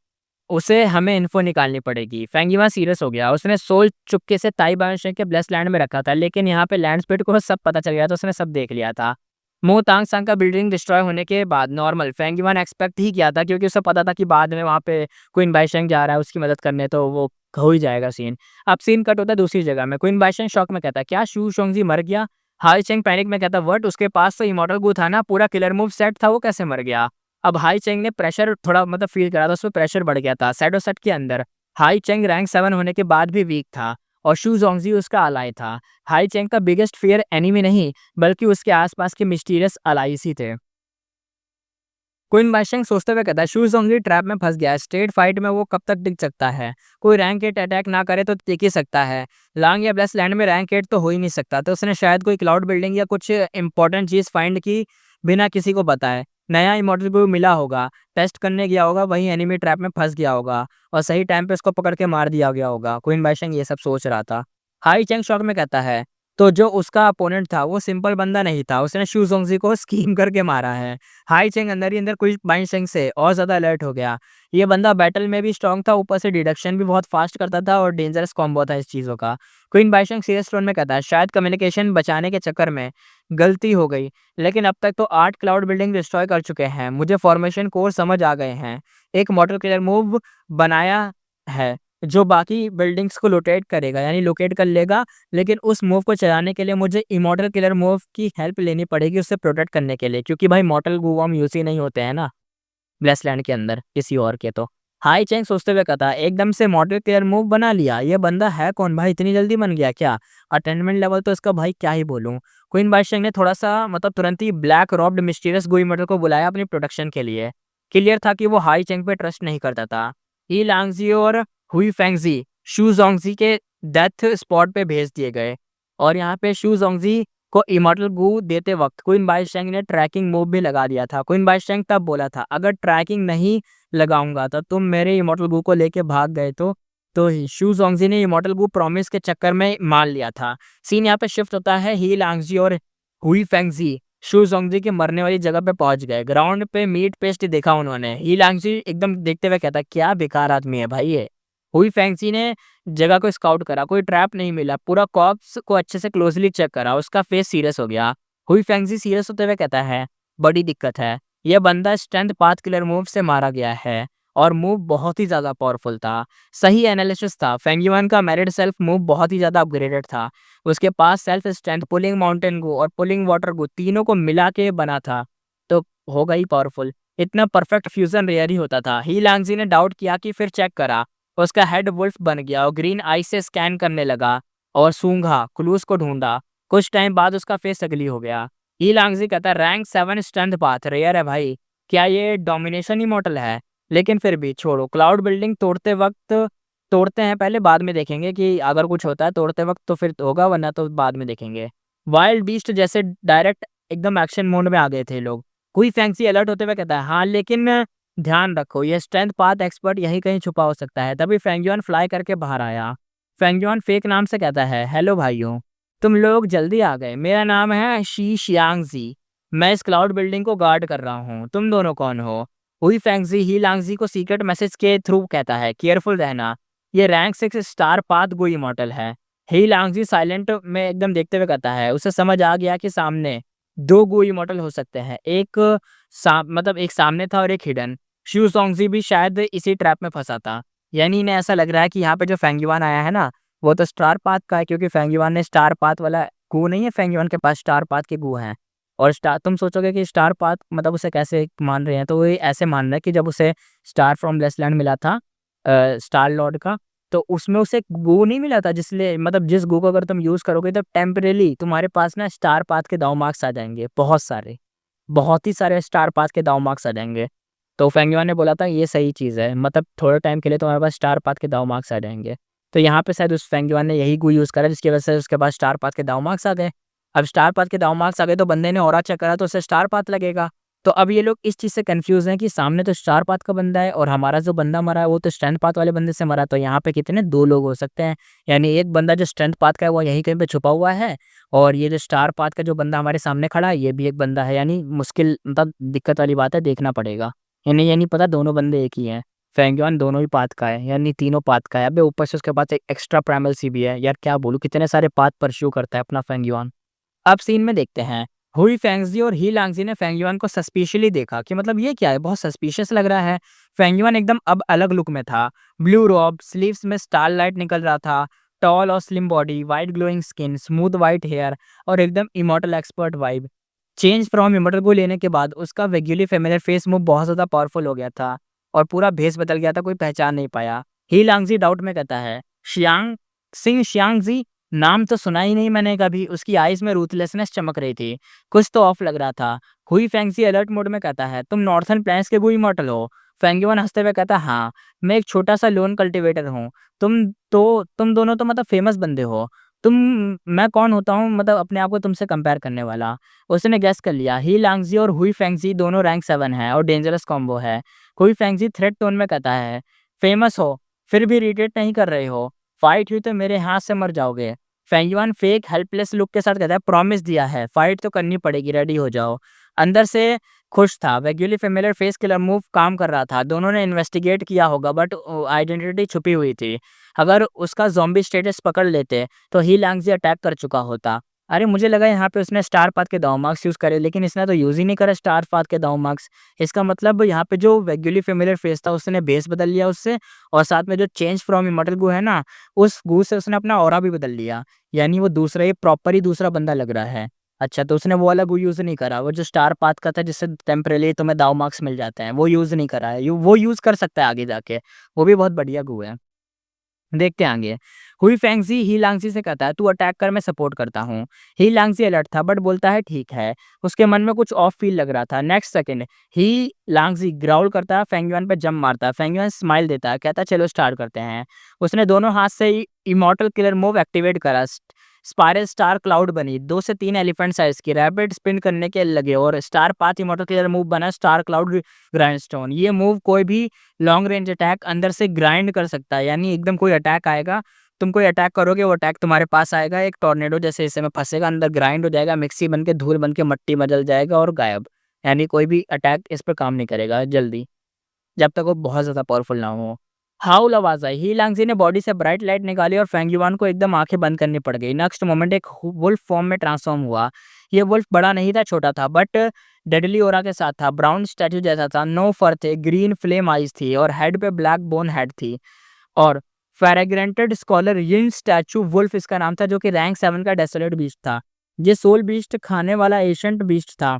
Speaker 1: उसे हमें इन्फो निकालनी पड़ेगी। फेंगयुआन सीरियस हो गया, उसने सोल चुपके से ताई बायोशेंग के ब्लेस लैंड में रखा था, लेकिन यहाँ पे लैंड स्पीड को सब पता चल गया तो उसने सब देख लिया था। मो तांगसांग का बिल्डिंग डिस्ट्रॉय होने के बाद नॉर्मल फेंगयुआन एक्सपेक्ट ही किया था, क्योंकि उसे पता था कि बाद में वहाँ पे क्वीन बाइशेंग जा रहा है उसकी मदद करने, तो वो हो ही जाएगा सीन। अब सीन कट होता है दूसरी जगह में। क्वीन बाइशेंग शॉक में कहता है क्या शू ज़ोंगजी मर गया? हाई चेंग पैनिक में कहता व्हाट, उसके पास तो इमॉर्टल गू था ना, पूरा किलर मूव सेट था, वो कैसे मर गया? अब हाई चेंग ने प्रेशर थोड़ा मतलब फील करा था, उसमें प्रेशर बढ़ गया था। सैडो सेट के अंदर हाई चेंग रैंक 7 होने के बाद भी वीक था और शू ज़ोंगजी उसका अलाई था। हाई चेंग का बिगेस्ट फियर एनिमी नहीं, बल्कि उसके आसपास के मिस्टीरियस अलाइज ही थे। क्वीन बाइशेंग सोचते हुए कहता है शू ज़ोंगजी ट्रैप में फंस गया है, स्ट्रेट फाइट में वो कब तक टिक सकता है? कोई रैंक 8 अटैक ना करे तो टिक ही सकता है। लांग या ब्लेस लैंड में रैंक 8 तो हो ही नहीं सकता, तो उसने शायद कोई क्लाउड बिल्डिंग या कुछ इंपॉर्टेंट चीज़ फाइंड की बिना किसी को बताए। नया इमॉर्टल को मिला होगा, टेस्ट करने गया होगा, वही एनिमी ट्रैप में फंस गया होगा और सही टाइम पे उसको पकड़ के मार दिया गया होगा। क्वीन बाइशेंग ये सब सोच रहा था। हाई चेंग शॉक में कहता है तो जो उसका अपोनेंट था वो सिंपल बंदा नहीं था, उसने शू ज़ोंगजी को स्कीम करके मारा है। हाई चेंग अंदर ही अंदर कुछ बाइशेंग से और ज़्यादा अलर्ट हो गया। ये बंदा बैटल में भी स्ट्रांग था, ऊपर से डिडक्शन भी बहुत फास्ट करता था और डेंजरस कॉम्बो था इस चीज़ों का। क्वीन बाइशेंग सीरियस टोन में कहता है शायद कम्युनिकेशन बचाने के चक्कर में गलती हो गई, लेकिन अब तक तो 8 क्लाउड बिल्डिंग डिस्ट्रॉय कर चुके हैं, मुझे फॉर्मेशन कोर समझ आ गए हैं। एक मॉडल क्लियर मूव बनाया है जो बाकी बिल्डिंग्स को लोकेट करेगा, यानी लोकेट कर लेगा, लेकिन उस मूव को चलाने के लिए मुझे इमॉर्टल किलर मूव की हेल्प लेनी पड़ेगी उससे प्रोटेक्ट करने के लिए, क्योंकि भाई मॉर्टल गू वॉर्म यूज ही नहीं होते हैं ना ब्लेसलैंड के अंदर किसी और के। तो हाई चैंग सोचते हुए कहता, एकदम से मॉडल क्लियर मूव बना लिया, ये बंदा है कौन भाई, इतनी जल्दी बन गया क्या? अटेंडमेंट लेवल तो इसका भाई क्या ही बोलूं। क्वीन बादशाह ने थोड़ा सा मतलब तुरंत ही ब्लैक रॉब्ड मिस्टीरियस गुई मॉडल को बुलाया अपनी प्रोटेक्शन के लिए। क्लियर था कि वो हाई चैंग पे ट्रस्ट नहीं करता था। ही लांगजी और हुई फेंगजी शू जोंगजी के डेथ स्पॉट पे भेज दिए गए, और यहाँ पे शू जोंगजी को इमॉर्टल गू देते वक्त क्वीन बादशाह ने ट्रैकिंग मूव भी लगा दिया था। क्वीन बादशाह तब बोला था, अगर ट्रैकिंग नहीं लगाऊंगा तो तुम मेरे इमॉर्टल गू को लेके भाग गए तो शू जोंगजी ने इमॉर्टल गू प्रॉमिस के चक्कर में मान लिया था। सीन यहाँ पे शिफ्ट होता है, ही लांगजी और हुई फेंगजी शू जोंगजी के मरने वाली जगह पे पहुंच गए। ग्राउंड पे मीट पेस्ट देखा उन्होंने। ही लांगजी एकदम देखते हुए कहता, क्या बेकार आदमी है भाई ये। हुई फेंगजी ने जगह को स्काउट करा, कोई ट्रैप नहीं मिला, पूरा कॉर्प्स को अच्छे से क्लोजली चेक करा, उसका फेस सीरियस हो गया। हुई फेंगजी सीरियस होते हुए कहता है, बड़ी दिक्कत है, यह बंदा स्ट्रेंथ पाथ किलर मूव से मारा गया है और मूव बहुत ही ज़्यादा पावरफुल था। सही एनालिसिस था, फेंगयुआन का मैरिड सेल्फ मूव बहुत ही ज़्यादा अपग्रेडेड था। उसके पास सेल्फ स्ट्रेंथ, पुलिंग माउंटेन गो और पुलिंग वाटर गो तीनों को मिला के बना था, तो होगा ही पावरफुल। इतना परफेक्ट फ्यूजन रेयर ही होता था। ही लांगजी ने डाउट किया कि फिर चेक करा, उसका हेड वुल्फ बन गया और ग्रीन आई से स्कैन करने लगा और सूंघा, क्लूज को ढूंढा। कुछ टाइम बाद उसका फेस अगली हो गया। ई लांगजी कहता है, रैंक 7 स्ट्रेंथ पाथ रेयर है भाई, क्या ये डोमिनेशन ही मॉडल है? लेकिन फिर भी छोड़ो, क्लाउड बिल्डिंग तोड़ते वक्त तोड़ते हैं पहले, बाद में देखेंगे कि अगर कुछ होता है तोड़ते वक्त तो फिर होगा, वरना तो बाद में देखेंगे। वाइल्ड बीस्ट जैसे डायरेक्ट एकदम एक्शन मोड में आ गए थे लोग। कोई फैंसी अलर्ट होते हुए कहता है, हाँ लेकिन ध्यान रखो, ये स्ट्रेंथ पाथ एक्सपर्ट यहीं कहीं छुपा हो सकता है। तभी फेंगयुआन फ्लाई करके बाहर आया। फेंगयुआन फेक नाम से कहता है, हेलो भाइयों, तुम लोग जल्दी आ गए, मेरा नाम है शी शियांगजी, मैं इस क्लाउड बिल्डिंग को गार्ड कर रहा हूँ, तुम दोनों कौन हो? हुई फेंगजी ही लांगजी को सीक्रेट मैसेज के थ्रू कहता है, केयरफुल रहना, ये रैंक 6 स्टार पाथ गो इमॉर्टल है। ही लांगजी साइलेंट में एकदम देखते हुए कहता है, उसे समझ आ गया कि सामने दो गो इमॉर्टल हो सकते हैं, एक मतलब एक सामने था और एक हिडन। शू जोंगजी भी शायद इसी ट्रैप में फंसा था। यानी इन्हें ऐसा लग रहा है कि यहाँ पे जो फेंगयुआन आया है ना, वो तो स्टार पाथ का है, क्योंकि फेंगयुआन ने स्टार पाथ वाला गू नहीं है, फेंगयुआन के पास स्टार पाथ के गू हैं। और स्टार, तुम सोचोगे कि स्टार पाथ मतलब उसे कैसे मान रहे हैं, तो वो ऐसे मान रहे हैं कि जब उसे स्टार फ्रॉम लेसलैंड मिला था स्टार लॉर्ड का, तो उसमें उसे गू नहीं मिला था, जिसलिए मतलब जिस गू को अगर तुम यूज़ करोगे तो टेम्परेली तुम्हारे पास ना स्टार पाथ के दाव मार्क्स आ जाएंगे, बहुत सारे, बहुत ही सारे स्टार पाथ के दाव मार्क्स आ जाएंगे। तो फेंगयुआन ने बोला था ये सही चीज़ है, मतलब थोड़े टाइम के लिए तुम्हारे पास स्टार पाथ के दाव मार्क्स आ जाएंगे। तो यहाँ पे शायद उस फेंगयुआन ने यही गू यूज़ करा, जिसकी वजह से उसके पास स्टार पाथ के दाव मार्क्स आ गए। अब स्टार पाथ के दाव मार्क्स आ गए तो बंदे ने ऑरा चेक करा तो उसे स्टार पाथ लगेगा। तो अब ये लोग इस चीज़ से कंफ्यूज हैं कि सामने तो स्टार पाथ का बंदा है और हमारा जो बंदा मरा है वो तो स्ट्रेंथ पाथ वाले बंदे से मरा, तो यहाँ पे कितने दो लोग हो सकते हैं। यानी एक बंदा जो स्ट्रेंथ पाथ का है वो यहीं कहीं पे छुपा हुआ है, और ये जो स्टार पाथ का जो बंदा हमारे सामने खड़ा है ये भी एक बंदा है। यानी मुश्किल, मतलब दिक्कत वाली बात है, देखना पड़ेगा। यानी ये नहीं पता दोनों बंदे एक ही हैं। फेंगयुआन दोनों ही पाथ का है, यानी तीनों पाथ का है। अबे ऊपर से उसके पास एक एक्स्ट्रा प्राइमल सी भी है। यार क्या बोलूँ, कितने सारे पाथ परस्यू करता है अपना फेंगयुआन। अब सीन में देखते हैं, हुई फेंगजी और ही लांगजी ने फेंगयुआन को सस्पिशियसली देखा कि मतलब ये क्या है, बहुत सस्पिशियस लग रहा है। फेंगयुआन एकदम अब अलग लुक में था, ब्लू रॉब, स्लीव्स में स्टारलाइट निकल रहा था, टॉल और slim body, white glowing skin, smooth white hair और एकदम immortal expert vibe. Change from immortal को लेने के बाद उसका वेग्यूली फेमिलियर फेस मूव बहुत ज़्यादा पावरफुल हो गया था और पूरा भेस बदल गया था, कोई पहचान नहीं पाया। ही लांगजी डाउट में कहता है, शियांग सिंह शियांगजी, नाम तो सुना ही नहीं मैंने कभी। उसकी आईज में रूथलेसनेस चमक रही थी, कुछ तो ऑफ लग रहा था। हुई फेंगजी अलर्ट मोड में कहता है, तुम नॉर्थर्न प्लेन्स के गु इमॉर्टल हो? फेंगयुआन हंसते हुए कहता है, हाँ, मैं एक छोटा सा लोन कल्टीवेटर हूँ। तुम दोनों तो मतलब फेमस बंदे हो। तुम मैं कौन होता हूँ मतलब अपने आप को तुमसे कंपेयर करने वाला? उसने गेस कर लिया। ही लांगजी और हुई फेंगजी दोनों रैंक 7 है और डेंजरस कॉम्बो है। हुई फेंगजी थ्रेट टोन में कहता है, फेमस हो फिर भी रिटेट नहीं कर रहे हो, फाइट हुई तो मेरे हाथ से मर जाओगे। फेंगयुआन फेक हेल्पलेस लुक के साथ कहता है, प्रॉमिस दिया है, फाइट तो करनी पड़ेगी, रेडी हो जाओ। अंदर से खुश था, वेग्यूली फेमिलियर फेस किलर मूव काम कर रहा था। दोनों ने इन्वेस्टिगेट किया होगा बट आइडेंटिटी छुपी हुई थी। अगर उसका ज़ॉम्बी स्टेटस पकड़ लेते तो ही लांगजी अटैक कर चुका होता। अरे मुझे लगा यहाँ पे उसने स्टार पाथ के दाव मार्क्स यूज़ करे, लेकिन इसने तो यूज़ ही नहीं करा स्टार पाथ के दाव मार्क्स। इसका मतलब यहाँ पे जो वेग्यूली फेमिलियर फेस था उसने बेस बदल लिया उससे, और साथ में जो चेंज फ्रॉम इमॉर्टल गू है ना, उस गू से उसने अपना ऑरा भी बदल लिया। यानी वो दूसरा, ये प्रॉपर ही दूसरा बंदा लग रहा है। अच्छा, तो उसने वो वाला गू यूज़ नहीं करा, वो जो स्टार पाथ का था जिससे टेम्परेरी तुम्हें दाव मार्क्स मिल जाते हैं, वो यूज़ नहीं करा है। वो यूज़ कर सकता है आगे जाके, वो भी बहुत बढ़िया गू है। देखते हैं आगे। हुई फेंगज़ी ही लांगज़ी से कहता है, "तू अटैक कर, मैं सपोर्ट करता हूँ।" ही लांगज़ी अलर्ट था बट बोलता है, "ठीक है।" उसके मन में कुछ ऑफ फ़ील लग रहा था। नेक्स्ट सेकंड ही लांगज़ी ग्राउल करता है, फेंग युआन पे जंप मारता है। फेंग युआन स्माइल देता है, कहता है, "चलो स्टार्ट करते हैं।" उसने दोनों हाथ से इमॉर्टल किलर मूव एक्टिवेट करा। स्पाइरल स्टार क्लाउड बनी, 2 से 3 एलिफेंट साइज़ की रैपिड स्पिन करने के लगे और star path immortal killer move बना स्टार क्लाउड ग्राइंडस्टोन। ये मूव कोई भी लॉन्ग रेंज अटैक अंदर से ग्राइंड कर सकता है, यानी एकदम कोई अटैक आएगा, तुम कोई अटैक करोगे, वो अटैक तुम्हारे पास आएगा, एक टॉर्नेडो जैसे हिस्से में फँसेगा, अंदर ग्राइंड हो जाएगा, मिक्सी बन के धूल बन के मट्टी में जल जाएगा और गायब। यानी कोई भी अटैक इस पे काम नहीं करेगा जल्दी, जब तक वो बहुत ज़्यादा पावरफुल ना हो। हाउल आवाज़ आई, ही लांगज़ी ने बॉडी से ब्राइट लाइट निकाली और फेंग युआन को एकदम आँखें बंद करनी पड़ गई। नेक्स्ट मोमेंट एक वुल्फ फॉर्म में ट्रांसफ़ॉर्म हुआ। ये वुल्फ बड़ा नहीं था, छोटा था बट डेडली ऑरा के साथ था। ब्राउन स्टैच्यू जैसा था, नो फर थे, ग्रीन फ्लेम आइज़ थी और हेड पे ब्लैक बोन हेड थी। और फ्रैग्रेंटेड स्कॉलर यिन स्टैच्यू वुल्फ इसका नाम था, जो कि रैंक 7 का डेसोलेट बीस्ट था। ये सोल बीस्ट खाने वाला एशिएंट बीस्ट था।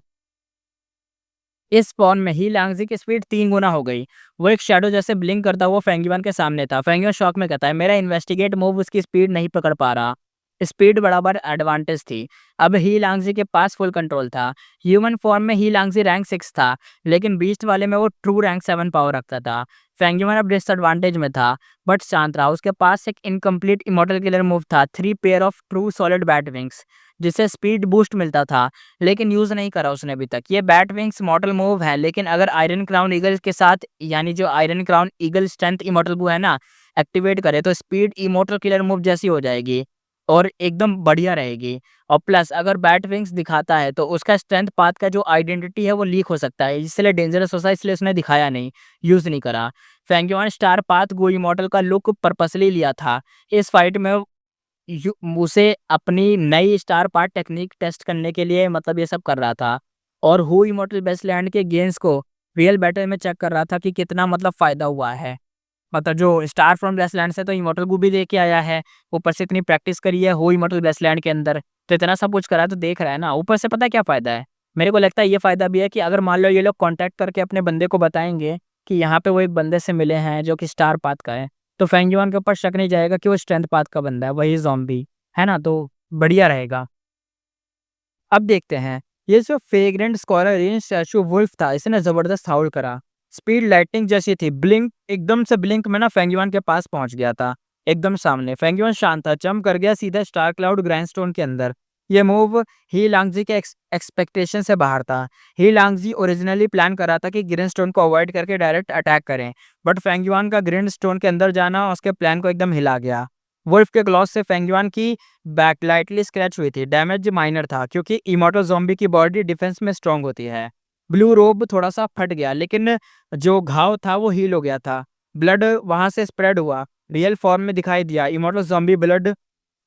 Speaker 1: इस फॉर्म में ही लांगज़ी की स्पीड 3 गुना हो गई। वो एक शैडो जैसे ब्लिंक करता हुआ फेंग युआन के सामने था। फेंग युआन शॉक में कहता है, मेरा इन्वेस्टिगेट मूव उसकी स्पीड नहीं पकड़ पा रहा। स्पीड बराबर एडवांटेज थी। अब ही लांगज़ी के पास फुल कंट्रोल था। ह्यूमन फॉर्म में ही लांगज़ी रैंक 6 था, लेकिन बीस्ट वाले में वो ट्रू रैंक 7 पावर रखता था। फेंग युआन अब डिसएडवांटेज में था, बट शांत रहा। उसके पास एक इनकम्प्लीट इमॉर्टल किलर मूव था, 3 pair of true solid bat wings, जिससे स्पीड बूस्ट मिलता था, लेकिन यूज़ नहीं करा उसने अभी तक। ये बैट विंग्स मॉडल मूव है, लेकिन अगर आयरन क्राउन ईगल के साथ, यानी जो iron crown eagle strength immortal वो है ना, एक्टिवेट करे तो स्पीड इमॉर्टल किलर मूव जैसी हो जाएगी और एकदम बढ़िया रहेगी। और प्लस अगर बैट विंग्स दिखाता है तो उसका स्ट्रेंथ पाथ का जो आइडेंटिटी है वो लीक हो सकता है, इसलिए डेंजरस हो सकता है, इसलिए उसने दिखाया नहीं, यूज़ नहीं करा। फेंग युआन स्टार पाथ गो इमॉर्टल का लुक पर्पसली लिया था। इस फाइट में उसे अपनी नई स्टार पार्ट टेक्निक टेस्ट करने के लिए मतलब ये सब कर रहा था, और हु इमॉर्टल बेस्टलैंड के गेम्स को रियल बैटल में चेक कर रहा था कि कितना मतलब फ़ायदा हुआ है। मतलब जो स्टार फ्रॉम बेस्टलैंड से तो इमॉर्टल को भी दे के आया है, ऊपर से इतनी प्रैक्टिस करी है हु इमॉर्टल बेस्टलैंड के अंदर, तो इतना सब कुछ करा है तो देख रहा है ना। ऊपर से पता है क्या फ़ायदा है? मेरे को लगता है ये फ़ायदा भी है कि अगर मान लो ये लोग कॉन्टैक्ट करके अपने बंदे को बताएँगे कि यहाँ पे वो एक बंदे से मिले हैं जो कि स्टार पाथ का है, तो फेंग युआन के ऊपर शक नहीं जाएगा कि वो स्ट्रेंथ पाथ का बंदा है, वही ज़ॉम्बी, है ना? तो बढ़िया रहेगा। अब देखते हैं, ये जो fragrant scholar range statue wolf था, इसने ज़बरदस्त हाउल करा। स्पीड लाइटनिंग जैसी थी, ब्लिंक एकदम से ब्लिंक में ना फेंग युआन के पास पहुंच गया था, एकदम सामने। फेंग युआन शांत था, जंप कर गया सीधा स्टार क्लाउड ग्रैंडस्टोन के अंदर। ये मूव ही लांगजी के एक्सपेक्टेशन से बाहर था। ही लांगजी ओरिजिनली प्लान कर रहा था कि ग्रैंडस्टोन को अवॉइड करके डायरेक्ट अटैक करें, बट फेंग युआन का ग्रैंडस्टोन के अंदर जाना उसके प्लान को एकदम हिला गया। वुल्फ के क्लॉज से फेंग युआन की बैक लाइटली स्क्रैच हुई थी। डैमेज माइनर था क्योंकि इमॉर्टल ज़ॉम्बी की बॉडी डिफेंस में स्ट्रांग होती है। ब्लू रोब थोड़ा सा फट गया, लेकिन जो घाव था वो हील हो गया था। ब्लड वहां से स्प्रेड हुआ, रियल फॉर्म में दिखाई दिया, इमॉर्टल ज़ॉम्बी ब्लड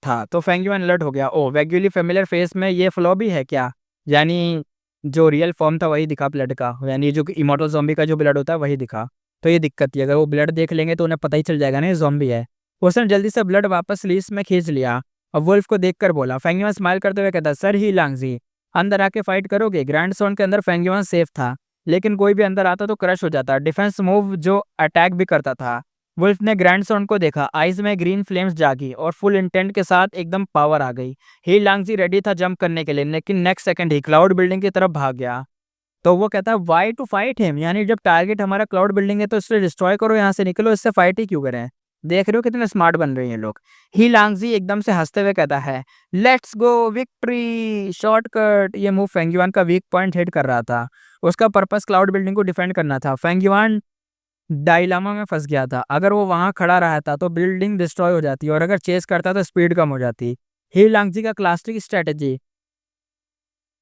Speaker 1: था। तो फेंग युआन अलर्ट हो गया, ओ वैग्यूली फेमिलियर फेस में ये फ्लॉ भी है क्या? यानी जो रियल फॉर्म था वही दिखा ब्लड का, यानी जो इमॉर्टल ज़ॉम्बी का जो ब्लड होता है वही दिखा। तो ये दिक्कत थी, अगर वो ब्लड देख लेंगे तो उन्हें पता ही चल जाएगा ना ये ज़ॉम्बी है। उसने जल्दी से ब्लड वापस लीस में खींच लिया और वुल्फ को देखकर बोला। फेंग युआन स्माइल करते हुए कहता, सर ही लांगजी, अंदर आके फाइट करोगे? ग्रैंड सोन के अंदर फेंग युआन सेफ था, लेकिन कोई भी अंदर आता तो क्रश हो जाता। डिफेंस मूव जो अटैक भी करता था। वुल्फ ने ग्रैंड सोन को देखा, आइज में ग्रीन फ्लेम्स जागी और फुल इंटेंट के साथ एकदम पावर आ गई। ही लांगजी रेडी था जंप करने के लिए, लेकिन नेक्स्ट सेकंड ही क्लाउड बिल्डिंग की तरफ भाग गया। तो वो कहता है, वाई टू फाइट हिम, यानी जब टारगेट हमारा क्लाउड बिल्डिंग है तो इसे डिस्ट्रॉय करो, यहाँ से निकलो, इससे फाइट ही क्यों करें? देख रहे हो कितने स्मार्ट बन रहे हैं ये लोग। ही लांगजी एकदम से हंसते हुए कहता है, लेट्स गो विक्ट्री शॉर्टकट। ये मूव फेंग युआन का वीक पॉइंट हिट कर रहा था। उसका पर्पस क्लाउड बिल्डिंग को डिफेंड करना था। फेंग युआन डायलामा में फंस गया था, अगर वो वहां खड़ा रहता तो बिल्डिंग डिस्ट्रॉय हो जाती और अगर चेस करता तो स्पीड कम हो जाती। ही लांगजी का classic strategy,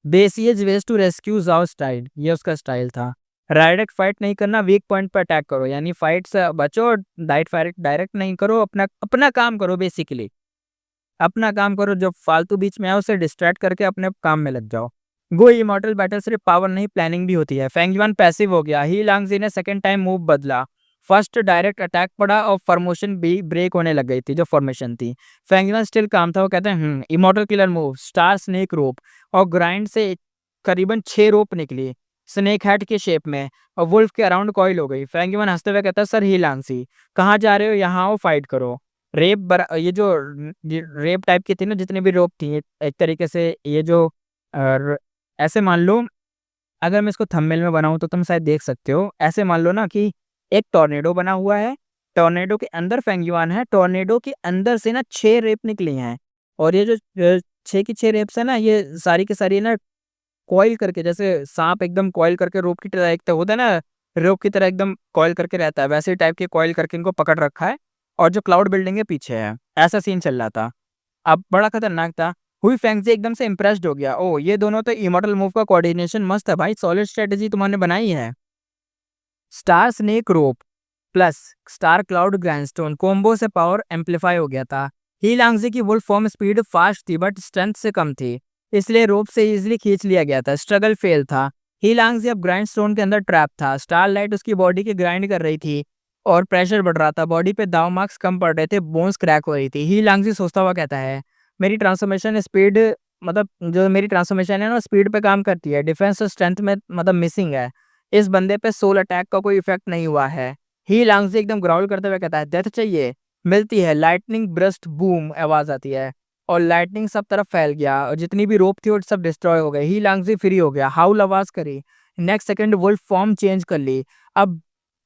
Speaker 1: besiege Wei to rescue Zhao style, ये उसका स्टाइल था। डायरेक्ट फाइट नहीं करना, वीक पॉइंट पर अटैक करो, यानी फाइट से बचो, डायरेक्ट नहीं करो, अपना अपना काम करो, बेसिकली अपना काम करो, जब फालतू बीच में आओ उसे डिस्ट्रैक्ट करके अपने काम में लग जाओ। गो इमॉर्टल बैटल सिर्फ पावर नहीं, प्लानिंग भी होती है। फेंग युआन पैसिव हो गया। ही लांगजी ने सेकंड टाइम मूव बदला फर्स्ट डायरेक्ट अटैक पड़ा और फॉर्मेशन भी ब्रेक होने लग गई थी, जो फॉर्मेशन थी। फेंगुइन स्टिल काम था, वो कहते हैं immortal killer move, star snake rope, और ग्राइंड से करीबन 6 रोप निकली स्नेक हेड के शेप में और वुल्फ के अराउंड कॉइल हो गई। फेंगुइन हंसते हुए कहता है, सर ही लांसी, कहाँ जा रहे हो, यहाँ आओ फाइट करो। ये जो रेप टाइप की थी ना, जितनी भी रोप थी, एक तरीके से ये जो ऐसे मान लो, अगर मैं इसको थंबनेल में बनाऊँ तो तुम शायद देख सकते हो। ऐसे मान लो ना कि एक टॉर्नेडो बना हुआ है, टॉर्नेडो के अंदर फेंगुआन है, टॉर्नेडो के अंदर से ना 6 रेप निकली हैं, और ये जो 6 की 6 रेप्स है ना, ये सारी की सारी ना कॉइल करके, जैसे सांप एकदम कॉइल करके रोप की तरह एक तो होता है ना, रोप की तरह एकदम कॉइल करके रहता है, वैसे टाइप के कॉइल करके इनको पकड़ रखा है, और जो क्लाउड बिल्डिंग के पीछे है, ऐसा सीन चल रहा था। अब बड़ा खतरनाक था। हुई फेंगजी एकदम से इम्प्रेस्ड हो गया, ओ ये दोनों तो इमॉर्टल मूव का कोऑर्डिनेशन मस्त है भाई, सॉलिड स्ट्रेटेजी तुम्हारे बनाई है। स्टार स्नेक रोप प्लस स्टार क्लाउड ग्रैंडस्टोन कॉम्बो से पावर एम्पलीफाई हो गया था। ही लांगजी की वुल्फ फॉर्म स्पीड फास्ट थी बट स्ट्रेंथ से कम थी, इसलिए रोप से इजीली खींच लिया गया था। स्ट्रगल फेल था। ही लांगजी अब ग्राइंडस्टोन के अंदर ट्रैप था। स्टार लाइट उसकी बॉडी के ग्राइंड कर रही थी और प्रेशर बढ़ रहा था, बॉडी पे दाव मार्क्स कम पड़ रहे थे, बोन्स क्रैक हो रही थी। ही लांगजी सोचता हुआ कहता है, मेरी ट्रांसफॉर्मेशन स्पीड, मतलब जो मेरी ट्रांसफॉर्मेशन है ना, स्पीड पे काम करती है, डिफेंस और स्ट्रेंथ में मतलब मिसिंग है। इस बंदे पे सोल अटैक का कोई इफेक्ट नहीं हुआ है। ही लांगजी एकदम ग्राउल करते हुए कहता है, डेथ चाहिए, मिलती है। लाइटनिंग ब्रस्ट बूम आवाज आती है और लाइटनिंग सब तरफ फैल गया और जितनी भी रोप थी वो सब डिस्ट्रॉय हो गई। ही लांगजी फ्री हो गया, हाउल आवाज करी। Next second wolf form change कर ली, अब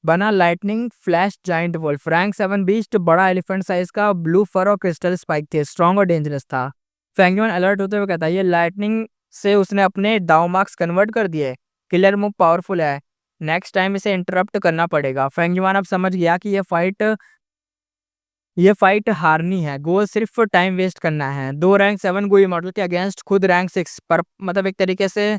Speaker 1: बना lightning flash giant wolf, rank 7 beast, बड़ा एलिफेंट साइज का, ब्लू फर और क्रिस्टल स्पाइक थे, स्ट्रॉन्ग और डेंजरस था। फेंगुइन अलर्ट होते हुए कहता है, ये लाइटनिंग से उसने अपने दाव मार्क्स कन्वर्ट कर दिए, किलर मूव पावरफुल है, नेक्स्ट टाइम इसे इंटरप्ट करना पड़ेगा। फेंगयुआन अब समझ गया कि ये फाइट हारनी है, गोल सिर्फ टाइम वेस्ट करना है। दो रैंक 7 गोई मॉडल के अगेंस्ट खुद रैंक 6 पर, मतलब एक तरीके से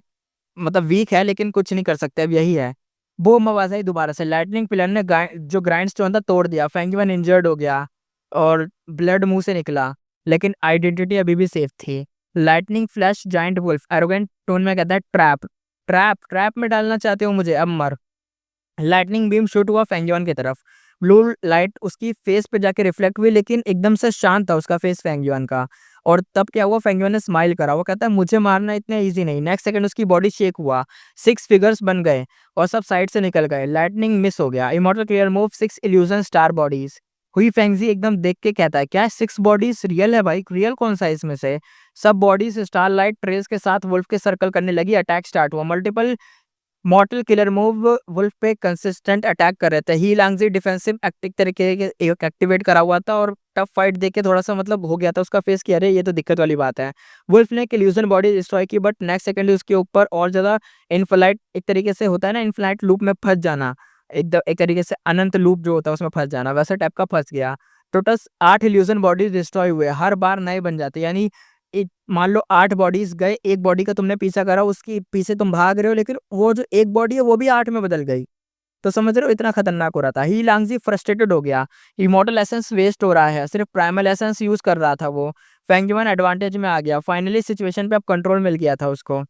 Speaker 1: मतलब वीक है लेकिन कुछ नहीं कर सकते, अब यही है। बूम आवाज आई दोबारा से, लाइटनिंग पिलर ने जो ग्राइंड स्टोन था तोड़ दिया। फेंगयुआन इंजर्ड हो गया और ब्लड मुंह से निकला, लेकिन आइडेंटिटी अभी भी सेफ थी। Lightning flash giant wolf arrogant tone में कहता है, ट्रैप ट्रैप ट्रैप में डालना चाहते हो मुझे, अब मर। लाइटनिंग बीम शूट हुआ फेंगयुआन की तरफ, ब्लू लाइट उसकी फेस पे जाके रिफ्लेक्ट हुई, लेकिन एकदम से शांत था उसका फेस फेंगयुआन का। और तब क्या हुआ, फेंगयुआन ने स्माइल करा, वो कहता है, मुझे मारना इतना इजी नहीं। नेक्स्ट सेकंड उसकी बॉडी शेक हुआ, 6 फिगर्स बन गए और सब साइड से निकल गए। लाइटनिंग मिस हो गया, immortal clear move, 6 illusion star bodies. हुई फेंगजी एकदम देख के कहता है, क्या 6 बॉडीज रियल है भाई, रियल कौन सा है इसमें से। सब बॉडीज स्टार लाइट ट्रेल्स के साथ वुल्फ के सर्कल करने लगी, अटैक स्टार्ट हुआ। Multiple mortal killer move wolf पे कंसिस्टेंट अटैक कर रहे थे। ही लांगजी डिफेंसिव एक्टिक तरीके के एक एक्टिवेट करा हुआ था और टफ फाइट देख के थोड़ा सा मतलब हो गया था उसका फेस कि अरे ये तो दिक्कत वाली बात है। वुल्फ ने एक इल्यूजन बॉडी डिस्ट्रॉय की, बट नेक्स्ट सेकंड उसके ऊपर और ज्यादा इनफ्लाइट, एक तरीके से होता है ना इनफ्लाइट लूप में फंस जाना, एक तरीके से अनंत लूप जो होता है उसमें फंस जाना, वैसा टाइप का फंस गया। टोटल 8 इल्यूजन बॉडीज डिस्ट्रॉय हुए, हर बार नए बन जाते, यानी मान लो 8 बॉडीज गए, एक बॉडी का तुमने पीछा करा, उसकी पीछे तुम भाग रहे हो, लेकिन वो जो एक बॉडी है वो भी 8 में बदल गई। तो समझ रहे हो इतना खतरनाक हो रहा था। ही लांगजी फ्रस्ट्रेटेड हो गया, इमॉर्टल एसेंस वेस्ट हो रहा है, सिर्फ प्राइमल एसेंस यूज कर रहा था वो। फेंगयुआन एडवांटेज में आ गया, फाइनली सिचुएशन पे अब कंट्रोल मिल गया था उसको।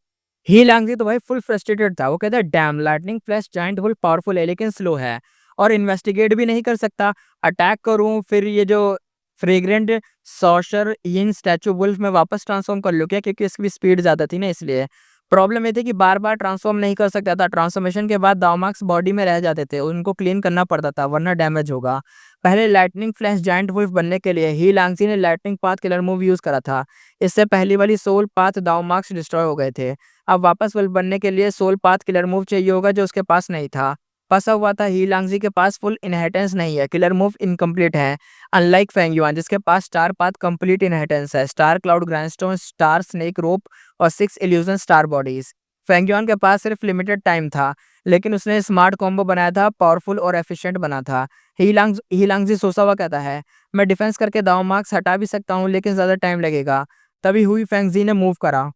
Speaker 1: ही लांगजी तो भाई फुल फ्रस्ट्रेटेड था, वो कहता है, dam, lightning flash giant full powerful है लेकिन स्लो है और इन्वेस्टिगेट भी नहीं कर सकता। अटैक करूं फिर ये जो फ्रेग्रेंट सॉशर यिन स्टैचू वुल्फ में वापस ट्रांसफॉर्म कर लो क्या, क्योंकि इसकी स्पीड ज्यादा थी ना, इसलिए प्रॉब्लम ये थी कि बार बार ट्रांसफॉर्म नहीं कर सकता था। ट्रांसफॉर्मेशन के बाद दावमार्क्स बॉडी में रह जाते थे, उनको क्लीन करना पड़ता था वरना डैमेज होगा। पहले लाइटनिंग फ्लैश जायंट वुल्फ बनने के लिए ही लांगजी ने lightning path killer move use करा था, इससे पहली वाली सोल पाथ दावमार्क्स डिस्ट्रॉय हो गए थे। अब वापस वुल्फ बनने के लिए सोल पाथ किलर मूव चाहिए होगा, जो उसके पास नहीं था। फंसा हुआ था, ही लांगजी के पास फुल इनहेरिटेंस नहीं है, किलर मूव इनकम्प्लीट है, अनलाइक फेंगयुआन जिसके पास स्टार पाथ कंप्लीट इनहेरिटेंस है, star cloud ग्रैंडस्टोन, star snake rope और 6 इल्यूजन स्टार बॉडीज। फेंगयुआन के पास सिर्फ लिमिटेड टाइम था, लेकिन उसने स्मार्ट कॉम्बो बनाया था, पावरफुल और एफिशिएंट बना था। ही लांगजी सोचा हुआ कहता है, मैं डिफेंस करके दाव मार्क्स हटा भी सकता हूँ लेकिन ज्यादा टाइम लगेगा। तभी हुई फेंगजी ने मूव करा।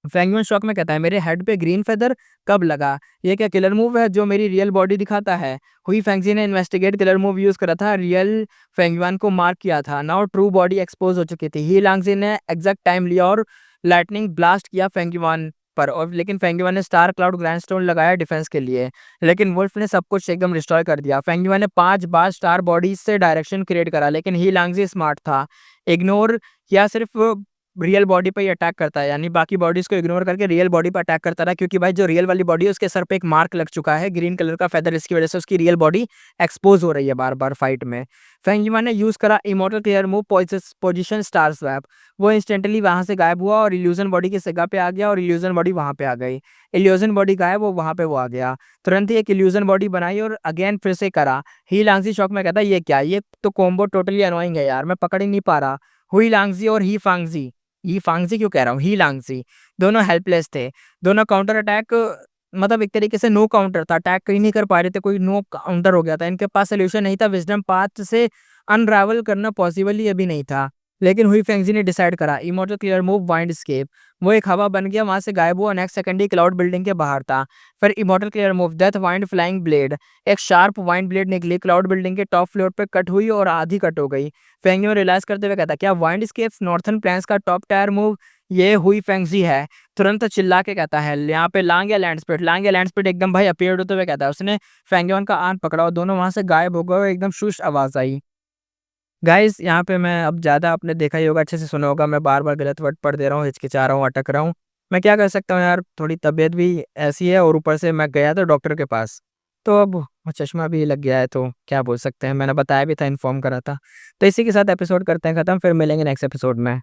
Speaker 1: फेंगयुआन शॉक में कहता है, मेरे हेड पे ग्रीन फेदर कब लगा, ये क्या किलर मूव है जो मेरी रियल बॉडी दिखाता है। हुई फेंगजी ने इन्वेस्टिगेट किलर मूव यूज करा था, रियल फेंगयुआन को मार्क किया था, नाउ ट्रू बॉडी एक्सपोज हो चुकी थी। ही लांगजी ने एग्जैक्ट टाइम लिया और लाइटनिंग ब्लास्ट किया फेंगयुआन पर, और लेकिन फेंगयुआन ने स्टार क्लाउड ग्रैंडस्टोन लगाया डिफेंस के लिए, लेकिन वुल्फ ने सब कुछ एकदम डिस्ट्रॉय कर दिया। फेंगयुआन ने 5 बार स्टार बॉडीज से डायरेक्शन क्रिएट करा, लेकिन ही लांगजी स्मार्ट था, इग्नोर किया, सिर्फ रियल बॉडी पे ही अटैक करता है, यानी बाकी बॉडीज को इग्नोर करके रियल बॉडी पे अटैक करता रहा, क्योंकि भाई जो रियल वाली बॉडी है उसके सर पे एक मार्क लग चुका है ग्रीन कलर का फेदर, इसकी वजह से उसकी रियल बॉडी एक्सपोज हो रही है बार बार फाइट में। फेंगयुआन ने यूज करा immortal clear move position star swap, वो इंस्टेंटली वहां से गायब हुआ और इल्यूजन बॉडी की जगह पे आ गया और इल्यूजन बॉडी वहां पे आ गई। इल्यूजन बॉडी गायब, वो वहां पे वो आ गया, तुरंत ही एक इल्यूजन बॉडी बनाई और अगेन फिर से करा। ही लांगजी शॉक में कहता है ये क्या, ये तो कॉम्बो टोटली अनोइंग है यार, मैं पकड़ ही नहीं पा रहा। हुई लांगजी और ही फांगजी क्यों कह रहा हूँ, ही लांगजी दोनों हेल्पलेस थे। दोनों काउंटर अटैक, मतलब एक तरीके से नो काउंटर था, अटैक कहीं नहीं कर पा रहे थे, कोई नो काउंटर हो गया था, इनके पास सोल्यूशन नहीं था, विजडम पाथ से अनरावल करना पॉसिबल ही अभी नहीं था। लेकिन हुई फेंगजी ने डिसाइड करा immortal clear move wind scape, वो एक हवा बन गया, वहां से गायब हुआ, नेक्स्ट सेकंड ही क्लाउड बिल्डिंग के बाहर था। फिर immortal clear move death wind flying blade, एक शार्प वाइंड ब्लेड निकली, क्लाउड बिल्डिंग के टॉप फ्लोर पे कट हुई और आधी कट हो गई। फेंगजी रियलाइज करते हुए कहता क्या वाइंड स्केप्स नॉर्थर्न प्लेन्स का टॉप टायर मूव ये हुई फेंगजी है। तुरंत चिल्ला के कहता है यहाँ पे लांग या लैंड स्पीड, लांग या लैंड स्पीड एकदम भाई अपीयर्ड होते हुए कहता है, उसने फेंगयुआन का आर्म पकड़ा और दोनों वहां से गायब हो गए और एकदम शुष्क आवाज आई। गाइस यहाँ पे मैं अब ज़्यादा आपने देखा ही होगा, अच्छे से सुना होगा, मैं बार बार गलत वर्ड पढ़ दे रहा हूँ, हिचकिचा रहा हूँ, अटक रहा हूँ। मैं क्या कर सकता हूँ यार, थोड़ी तबीयत भी ऐसी है और ऊपर से मैं गया था डॉक्टर के पास, तो अब चश्मा भी लग गया है, तो क्या बोल सकते हैं, मैंने बताया भी था, इन्फॉर्म करा था। तो इसी के साथ एपिसोड करते हैं ख़त्म, फिर मिलेंगे नेक्स्ट एपिसोड में।